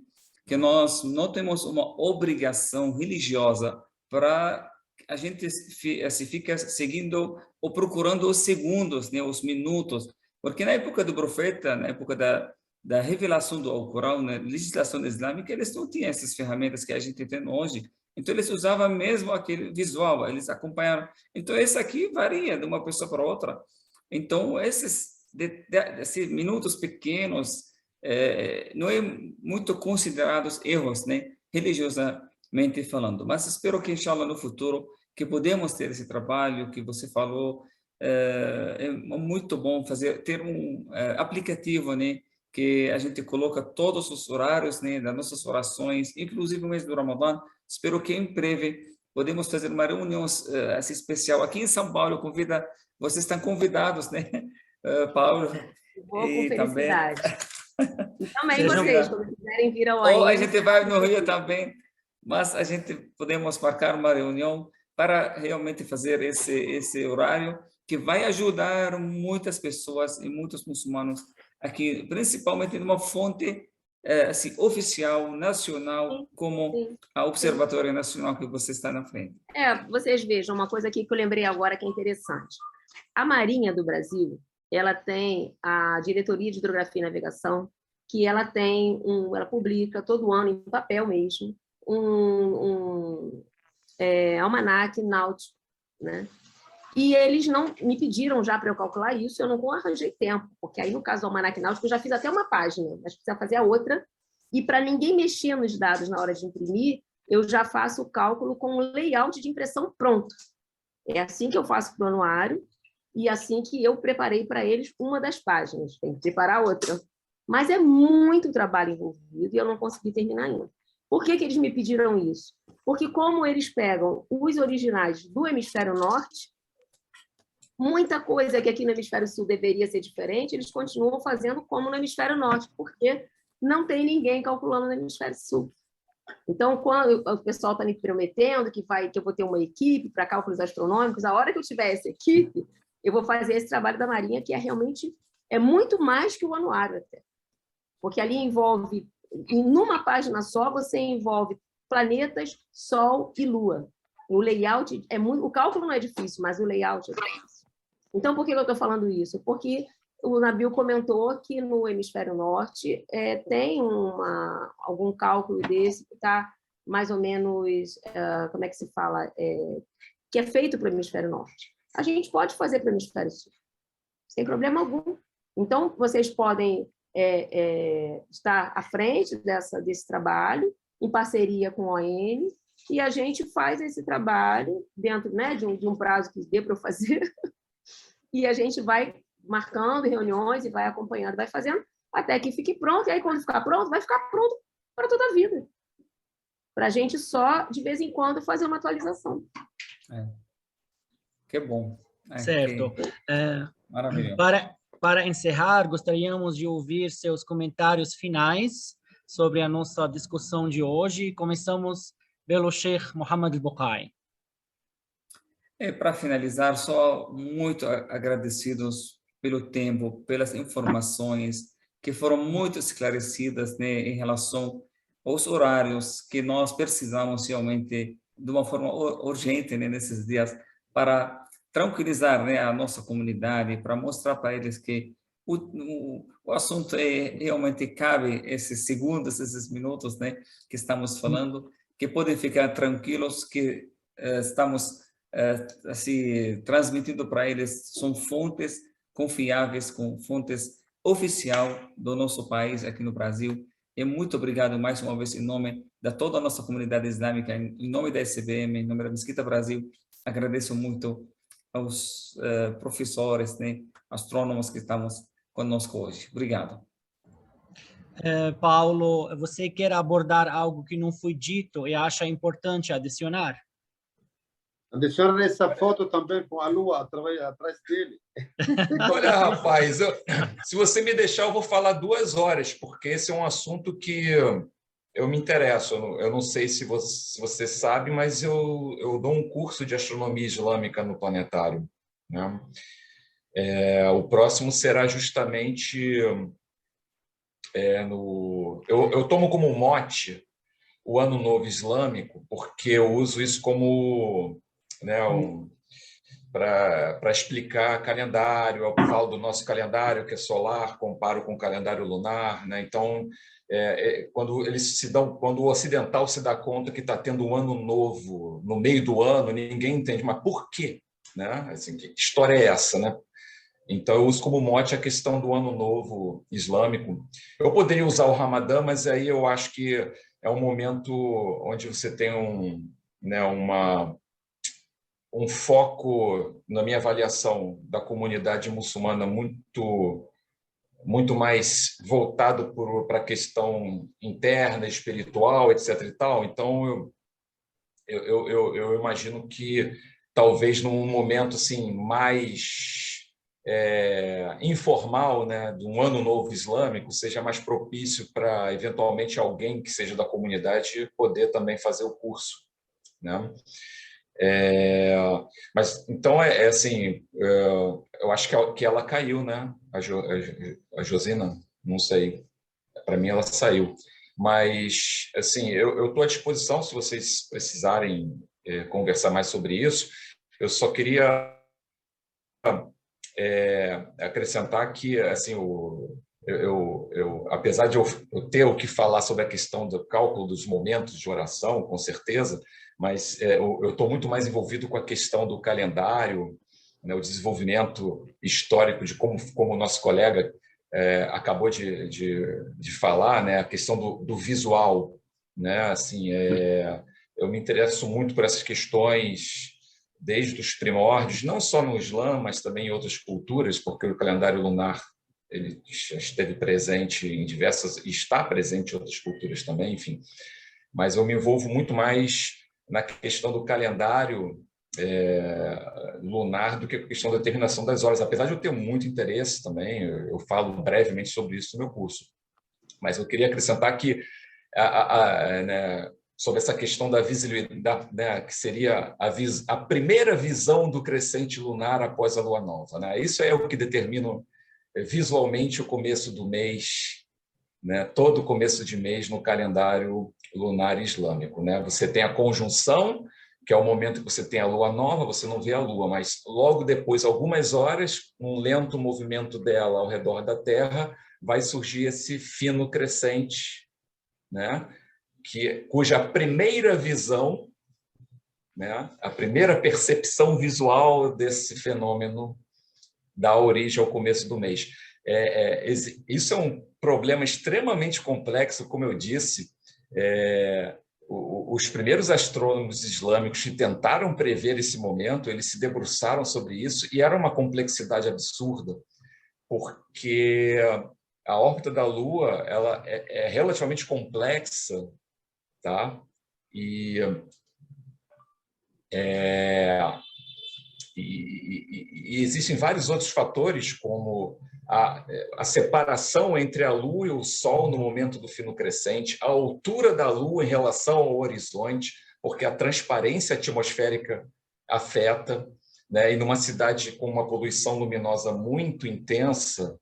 E: que nós não temos uma obrigação religiosa para a gente se fica seguindo ou procurando os segundos, né, os minutos, porque na época do profeta, na época da revelação do Alcorão, na legislação islâmica, eles não tinham essas ferramentas que a gente tem hoje. Então, eles usavam mesmo aquele visual, eles acompanharam. Então, esse aqui varia de uma pessoa para outra. Então, esses minutos pequenos não é muito considerados erros, né, religiosamente falando. Mas espero que, inshallah, no futuro, que podemos ter esse trabalho que você falou. É muito bom ter um aplicativo, né, que a gente coloca todos os horários, né, das nossas orações, inclusive o mês do Ramadã. Espero que em breve podemos fazer uma reunião assim, especial aqui em São Paulo. Vocês estão convidados, né, Paulo?
B: Vou com felicidade. E também
A: Sejam
B: vocês, quando quiserem vir ao
E: Ou a
B: AN.
E: gente vai no Rio também, mas a gente podemos marcar uma reunião para realmente fazer esse horário que vai ajudar muitas pessoas e muitos muçulmanos aqui, principalmente numa fonte assim, oficial, nacional, como a Observatório Nacional que você está na frente.
B: Vocês vejam, uma coisa aqui que eu lembrei agora que é interessante. A Marinha do Brasil, ela tem a Diretoria de Hidrografia e Navegação, que ela publica todo ano, em papel mesmo, um almanaque náutico, né? E eles não me pediram já para eu calcular isso, eu não arranjei tempo, porque aí no caso do almanaque náutico eu já fiz até uma página, mas precisa fazer a outra, e para ninguém mexer nos dados na hora de imprimir, eu já faço o cálculo com o layout de impressão pronto. É assim que eu faço para o anuário, e assim que eu preparei para eles uma das páginas, tem que preparar outra. Mas é muito trabalho envolvido e eu não consegui terminar ainda. Por que eles me pediram isso? Porque como eles pegam os originais do hemisfério norte, muita coisa que aqui no hemisfério sul deveria ser diferente, eles continuam fazendo como no hemisfério norte, porque não tem ninguém calculando no hemisfério sul. Então, quando o pessoal está me prometendo que eu vou ter uma equipe para cálculos astronômicos, a hora que eu tiver essa equipe, eu vou fazer esse trabalho da Marinha, que realmente muito mais que o anuário até. Porque ali envolve, numa página só, você envolve planetas, Sol e Lua. O layout o cálculo não é difícil, mas o layout é difícil. Então, por que eu estou falando isso? Porque o Nabil comentou que no hemisfério norte tem algum cálculo desse que está mais ou menos, como é que se fala, que é feito para o hemisfério norte. A gente pode fazer para o hemisfério sul, sem problema algum. Então, vocês podem estar à frente desse trabalho, em parceria com a ON, e a gente faz esse trabalho dentro, né, de um prazo que dê para eu fazer, e a gente vai marcando reuniões e vai acompanhando, vai fazendo, até que fique pronto, e aí quando ficar pronto, vai ficar pronto para toda a vida. Para a gente só, de vez em quando, fazer uma atualização.
E: Que bom.
A: Certo.
E: Maravilhoso.
A: Para encerrar, gostaríamos de ouvir seus comentários finais sobre a nossa discussão de hoje. Começamos pelo Sheikh Mohammed al-Buqai.
E: Para finalizar, só muito agradecidos pelo tempo, pelas informações que foram muito esclarecidas, né, em relação aos horários que nós precisamos realmente de uma forma urgente, né, nesses dias, para tranquilizar, né, a nossa comunidade, para mostrar para eles que o assunto realmente cabe esses segundos, esses minutos, né, que estamos falando, que podem ficar tranquilos que estamos assim transmitindo para eles, são fontes confiáveis, com fontes oficial do nosso país aqui no Brasil. E muito obrigado mais uma vez em nome de toda a nossa comunidade islâmica, em nome da SBM, em nome da Mesquita Brasil. Agradeço muito aos professores, né, astrônomos que estamos conosco hoje. Obrigado.
A: Paulo, você quer abordar algo que não foi dito e acha importante adicionar?
F: Adiciona essa foto também com a lua atrás dele.
C: Olha, rapaz, se você me deixar, eu vou falar 2 horas, porque esse é um assunto que eu me interesso. Eu não sei se você sabe, mas eu dou um curso de astronomia islâmica no planetário, né? O próximo será justamente eu tomo como mote o Ano Novo Islâmico, porque eu uso isso como, né, para explicar calendário. Eu falo do nosso calendário, que é solar, comparo com o calendário lunar, né? Então, quando o ocidental se dá conta que está tendo um ano novo no meio do ano, ninguém entende, mas por quê? Né? Assim, que história é essa, né? Então, eu uso como mote a questão do Ano Novo Islâmico. Eu poderia usar o Ramadã, mas aí eu acho que é um momento onde você tem um foco, na minha avaliação, da comunidade muçulmana muito mais voltado para a questão interna, espiritual, etc. e tal. Então, eu imagino que talvez num momento assim mais informal, né, de um ano novo islâmico, seja mais propício para eventualmente alguém que seja da comunidade poder também fazer o curso, né? Mas então assim, eu acho que ela caiu, né? A Josina, não sei. Para mim ela saiu. Mas assim, eu estou à disposição se vocês precisarem conversar mais sobre isso. Eu só queria acrescentar que assim apesar de eu ter o que falar sobre a questão do cálculo dos momentos de oração, com certeza, mas eu estou muito mais envolvido com a questão do calendário, né, o desenvolvimento histórico de como o nosso colega acabou de falar, né, a questão do visual, né, assim, eu me interesso muito por essas questões desde os primórdios, não só no Islã, mas também em outras culturas, porque o calendário lunar ele esteve presente em diversas, está presente em outras culturas também, enfim. Mas eu me envolvo muito mais na questão do calendário lunar do que a questão da determinação das horas, apesar de eu ter muito interesse também, eu falo brevemente sobre isso no meu curso. Mas eu queria acrescentar que né, sobre essa questão da visibilidade, né, que seria a primeira visão do crescente lunar após a lua nova, né? Isso é o que determina visualmente o começo do mês, né? Todo começo de mês no calendário lunar islâmico, né? Você tem a conjunção, que é o momento que você tem a lua nova, você não vê a lua, mas logo depois, algumas horas, um lento movimento dela ao redor da Terra, vai surgir esse fino crescente, né? Cuja primeira visão, né? A primeira percepção visual desse fenômeno dá origem ao começo do mês. Isso é um problema extremamente complexo, como eu disse. Os primeiros astrônomos islâmicos que tentaram prever esse momento, eles se debruçaram sobre isso, e era uma complexidade absurda, porque a órbita da Lua ela é relativamente complexa, tá? E existem vários outros fatores, como a separação entre a Lua e o Sol no momento do fino crescente, a altura da Lua em relação ao horizonte, porque a transparência atmosférica afeta, né? E numa cidade com uma poluição luminosa muito intensa,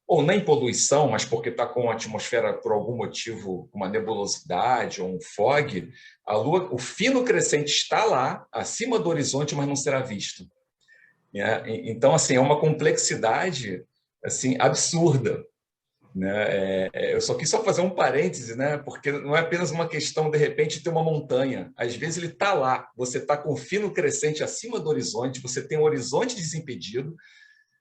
C: ou nem poluição, mas porque está com a atmosfera, por algum motivo, uma nebulosidade ou um fog, a Lua, o fino crescente está lá, acima do horizonte, mas não será visto. Então, assim, é uma complexidade assim, absurda. Né? Eu só quis fazer um parêntese, né? Porque não é apenas uma questão, de repente, ter uma montanha. Às vezes ele está lá, você está com o fino crescente acima do horizonte, você tem um horizonte desimpedido,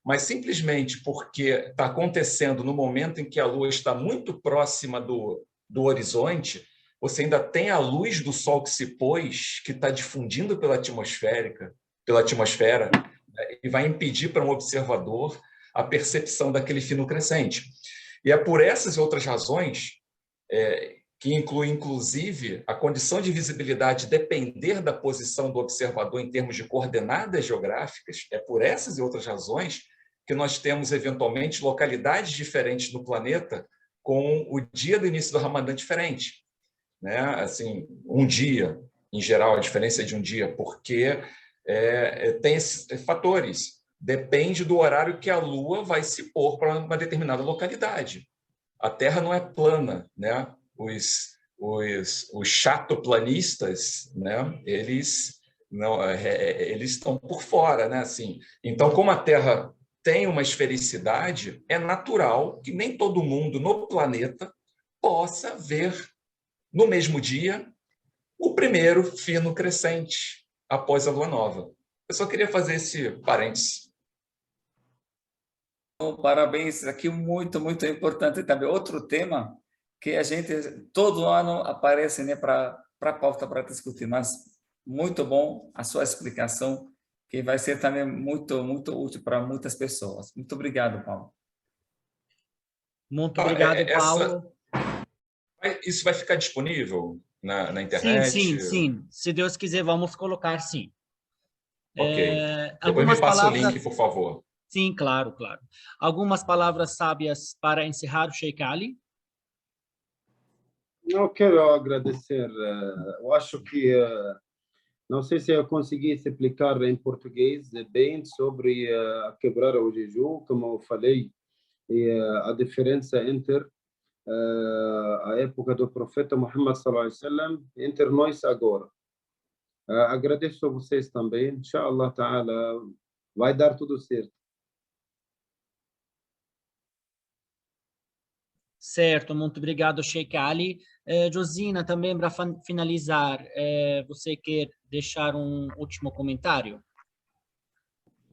C: mas simplesmente porque está acontecendo no momento em que a Lua está muito próxima do horizonte, você ainda tem a luz do Sol que se pôs, que está difundindo pela atmosfera, né, e vai impedir para um observador a percepção daquele fino crescente. E é por essas e outras razões, que inclui, inclusive, a condição de visibilidade depender da posição do observador em termos de coordenadas geográficas, é por essas e outras razões que nós temos, eventualmente, localidades diferentes no planeta com o dia do início do Ramadã diferente. Né? Assim, um dia, em geral, a diferença é de um dia, porque tem esses fatores. Depende do horário que a Lua vai se pôr para uma determinada localidade. a Terra não é plana, né? Os chatoplanistas, né? Eles estão por fora, né? Assim, então, como a Terra tem uma esfericidade, é natural que nem todo mundo no planeta possa ver no mesmo dia o primeiro fino crescente após a lua nova. Eu só queria fazer esse parênteses.
E: Parabéns, aqui muito, muito importante também. Outro tema que a gente todo ano aparece, né, para a pauta para discutir, mas muito bom a sua explicação, que vai ser também muito, muito útil para muitas pessoas. Muito obrigado, Paulo.
A: Muito obrigado, Paulo.
C: Isso vai ficar disponível na internet?
A: Sim. Se Deus quiser, vamos colocar, sim.
C: Ok. Depois me passa o link, por favor.
A: Sim, claro. Algumas palavras sábias para encerrar, Sheikh Ali?
F: Eu quero agradecer. Eu acho que não sei se eu consegui explicar em português bem sobre quebrar o jejum, como eu falei, e a diferença entre a época do profeta Muhammad sallallahu alaihi wasallam entre nós agora. Agradeço a vocês também. Inshallah ta'ala, vai dar tudo certo.
A: Certo, muito obrigado, Sheikh Ali. Josina, também para finalizar, você quer deixar um último comentário?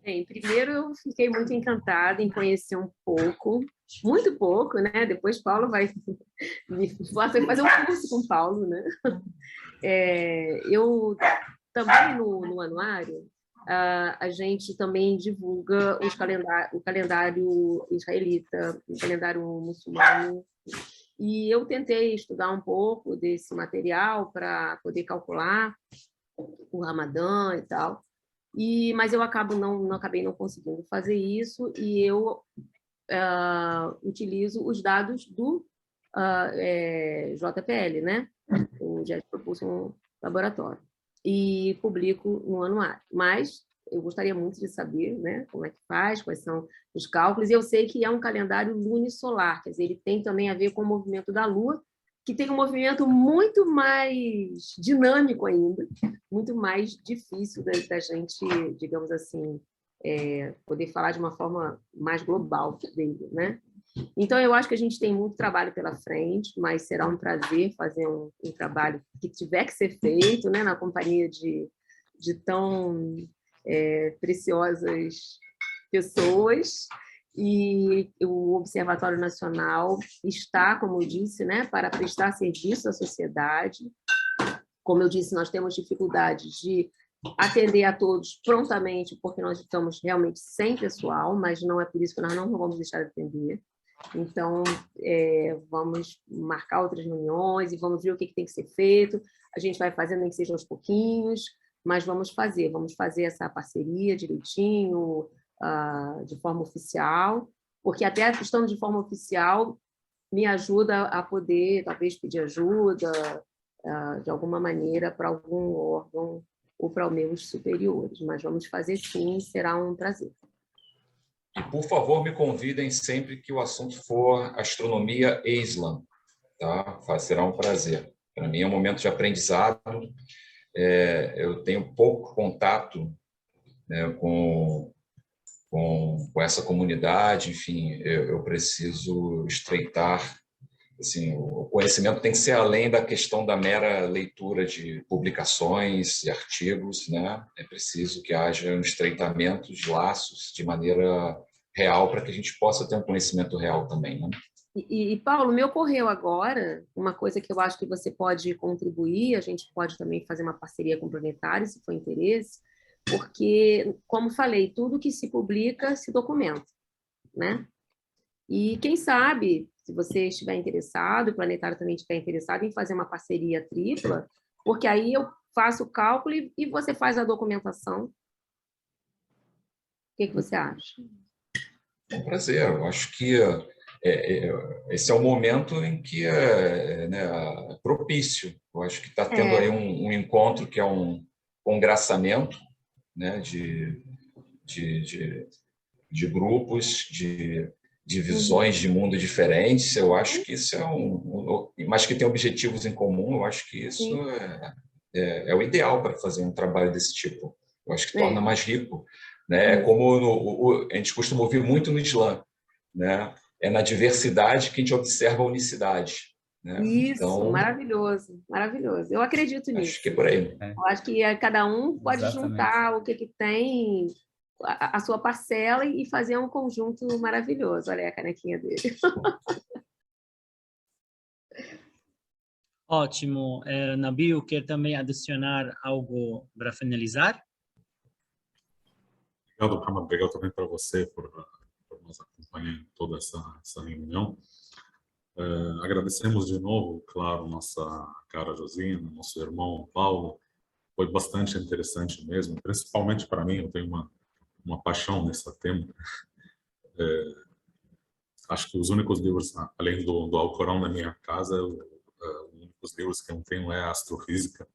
B: Bem, primeiro eu fiquei muito encantada em conhecer um pouco, muito pouco, né? Depois Paulo vai fazer um curso com o Paulo, né? Eu também no anuário a gente também divulga o calendário israelita, o calendário muçulmano, e eu tentei estudar um pouco desse material para poder calcular o Ramadã e tal. Mas eu acabei não conseguindo fazer isso, e eu utilizo os dados do JPL, né? O Jet Propulsion Laboratório, e publico no anuário. Mas eu gostaria muito de saber, né, como é que faz, quais são os cálculos, e eu sei que é um calendário lunisolar, quer dizer, ele tem também a ver com o movimento da Lua, que tem um movimento muito mais dinâmico ainda, muito mais difícil da gente, digamos assim, poder falar de uma forma mais global dele, né? Então, eu acho que a gente tem muito trabalho pela frente, mas será um prazer fazer um trabalho que tiver que ser feito, né, na companhia de tão preciosas pessoas. E o Observatório Nacional está, como eu disse, né, para prestar serviço à sociedade. Como eu disse, nós temos dificuldade de atender a todos prontamente, porque nós estamos realmente sem pessoal, mas não é por isso que nós não vamos deixar de atender. Então, vamos marcar outras reuniões e vamos ver o que tem que ser feito. A gente vai fazendo, nem que seja aos pouquinhos, mas vamos fazer essa parceria direitinho, de forma oficial, porque até a questão de forma oficial me ajuda a poder, talvez, pedir ajuda, de alguma maneira, para algum órgão ou para os meus superiores. Mas vamos fazer sim, será um prazer.
C: E, por favor, me convidem sempre que o assunto for astronomia e Islã. Tá? Será um prazer. Para mim é um momento de aprendizado. Eu tenho pouco contato, né, com essa comunidade. Enfim, eu preciso estreitar. Assim, o conhecimento tem que ser além da questão da mera leitura de publicações e artigos, né? É preciso que haja um estreitamento de laços de maneira real para que a gente possa ter um conhecimento real também, né?
B: E, Paulo, me ocorreu agora uma coisa que eu acho que você pode contribuir, a gente pode também fazer uma parceria com o Planetário, se for interesse, porque, como falei, tudo que se publica se documenta, né? E quem sabe, se você estiver interessado, o Planetário também estiver interessado em fazer uma parceria tripla, porque aí eu faço o cálculo e você faz a documentação. O que você acha?
C: É um prazer. Eu acho que esse é o momento em que é propício. Eu acho que está tendo aí um encontro que é um congraçamento, né, de grupos, de visões de mundo diferentes. Eu acho que isso mas que tem objetivos em comum. Eu acho que isso é o ideal para fazer um trabalho desse tipo. Eu acho que torna mais rico, né? Como a gente costuma ouvir muito no Islã, né? É na diversidade que a gente observa a unicidade, né?
B: Isso,
C: Então,
B: maravilhoso, maravilhoso. Eu acredito nisso.
C: acho que é por aí.
B: Eu acho que cada um pode juntar o que tem, a sua parcela, e fazer um conjunto maravilhoso. Olha aí a canequinha dele.
A: Ótimo. Nabil, quer também adicionar algo para finalizar?
D: Obrigado, Mohamed. Obrigado também para você por nos acompanhar em toda essa reunião. Agradecemos de novo, claro, nossa cara Josina, nosso irmão Paulo. Foi bastante interessante mesmo, principalmente para mim. Eu tenho uma paixão nesse tema. Acho que os únicos livros, além do Alcorão na minha casa, os únicos livros que eu tenho é Astrofísica.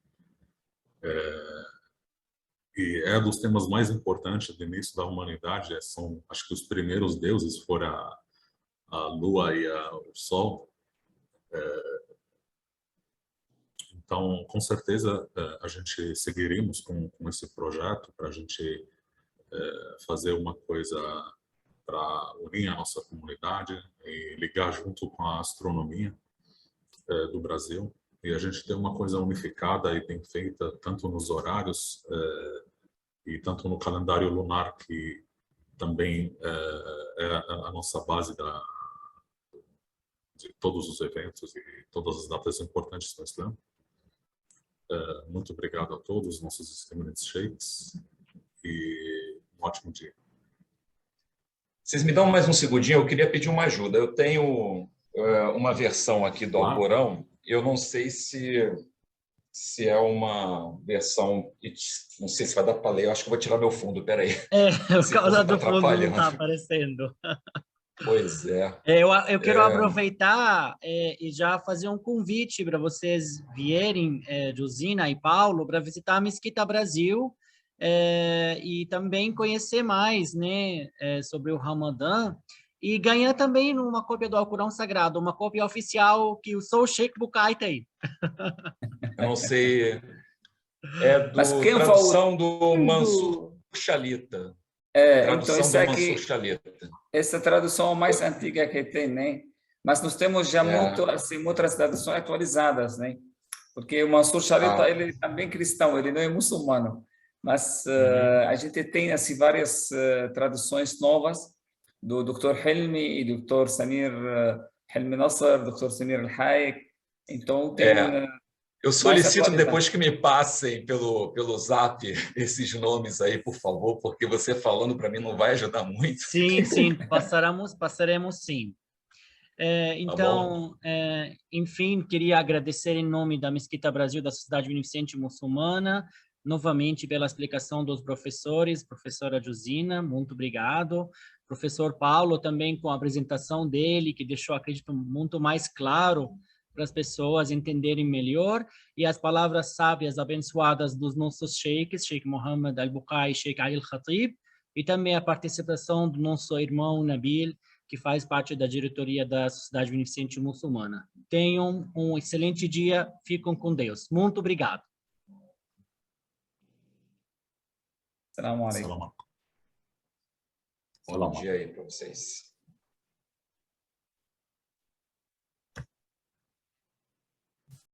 D: E é dos temas mais importantes do início da humanidade. São, acho que os primeiros deuses foram a Lua e o Sol. Então, com certeza, a gente seguiríamos com esse projeto para a gente fazer uma coisa para unir a nossa comunidade e ligar junto com a astronomia do Brasil. E a gente tem uma coisa unificada e bem feita, tanto nos horários e tanto no calendário lunar, que também é a nossa base de todos os eventos e todas as datas importantes no Islã. Muito obrigado a todos, nossos eminentes sheikhs, e um ótimo dia.
C: Vocês me dão mais um segundinho, eu queria pedir uma ajuda. Eu tenho uma versão aqui do Alcorão, eu não sei se é uma versão, não sei se vai dar para ler, eu acho que eu vou tirar meu fundo, peraí.
A: Por causa do fundo não está aparecendo.
C: Pois é.
A: Eu quero aproveitar e já fazer um convite para vocês virem, Josina e Paulo, para visitar a Mesquita Brasil e também conhecer mais, né, sobre o Ramadã, e ganhar também uma cópia do Alcorão Sagrado, uma cópia oficial que o Sou Sheikh Bukai tem.
C: Eu não sei,
E: Mas quem
C: tradução do Mansur Shalita.
E: Então isso aqui, essa tradução mais antiga que tem, né? Mas nós temos já muitas traduções atualizadas, né? Porque o Mansur Shalita, ele é também cristão, ele não é muçulmano. Mas a gente tem assim várias traduções novas do Dr. Helmi e Dr. Samir Helmi Nasser, Dr. Samir Al-Haik. Então tem
C: eu solicito depois que me passem pelo Zap esses nomes aí, por favor, porque você falando para mim não vai ajudar muito.
A: Sim, passaremos sim. Então, enfim, queria agradecer em nome da Mesquita Brasil, da Sociedade Beneficente Muçulmana, novamente pela explicação dos professores, professora Josina, muito obrigado. Professor Paulo também com a apresentação dele, que deixou, acredito, muito mais claro para as pessoas entenderem melhor, e as palavras sábias, abençoadas dos nossos sheikhs, Sheikh Mohammed Al-Bukai e Sheikh Ali Al-Khatib, e também a participação do nosso irmão Nabil, que faz parte da diretoria da Sociedade Beneficente Muçulmana. Tenham um excelente dia, ficam com Deus. Muito obrigado.
E: Assalamu alaikum.
C: Bom dia aí para vocês.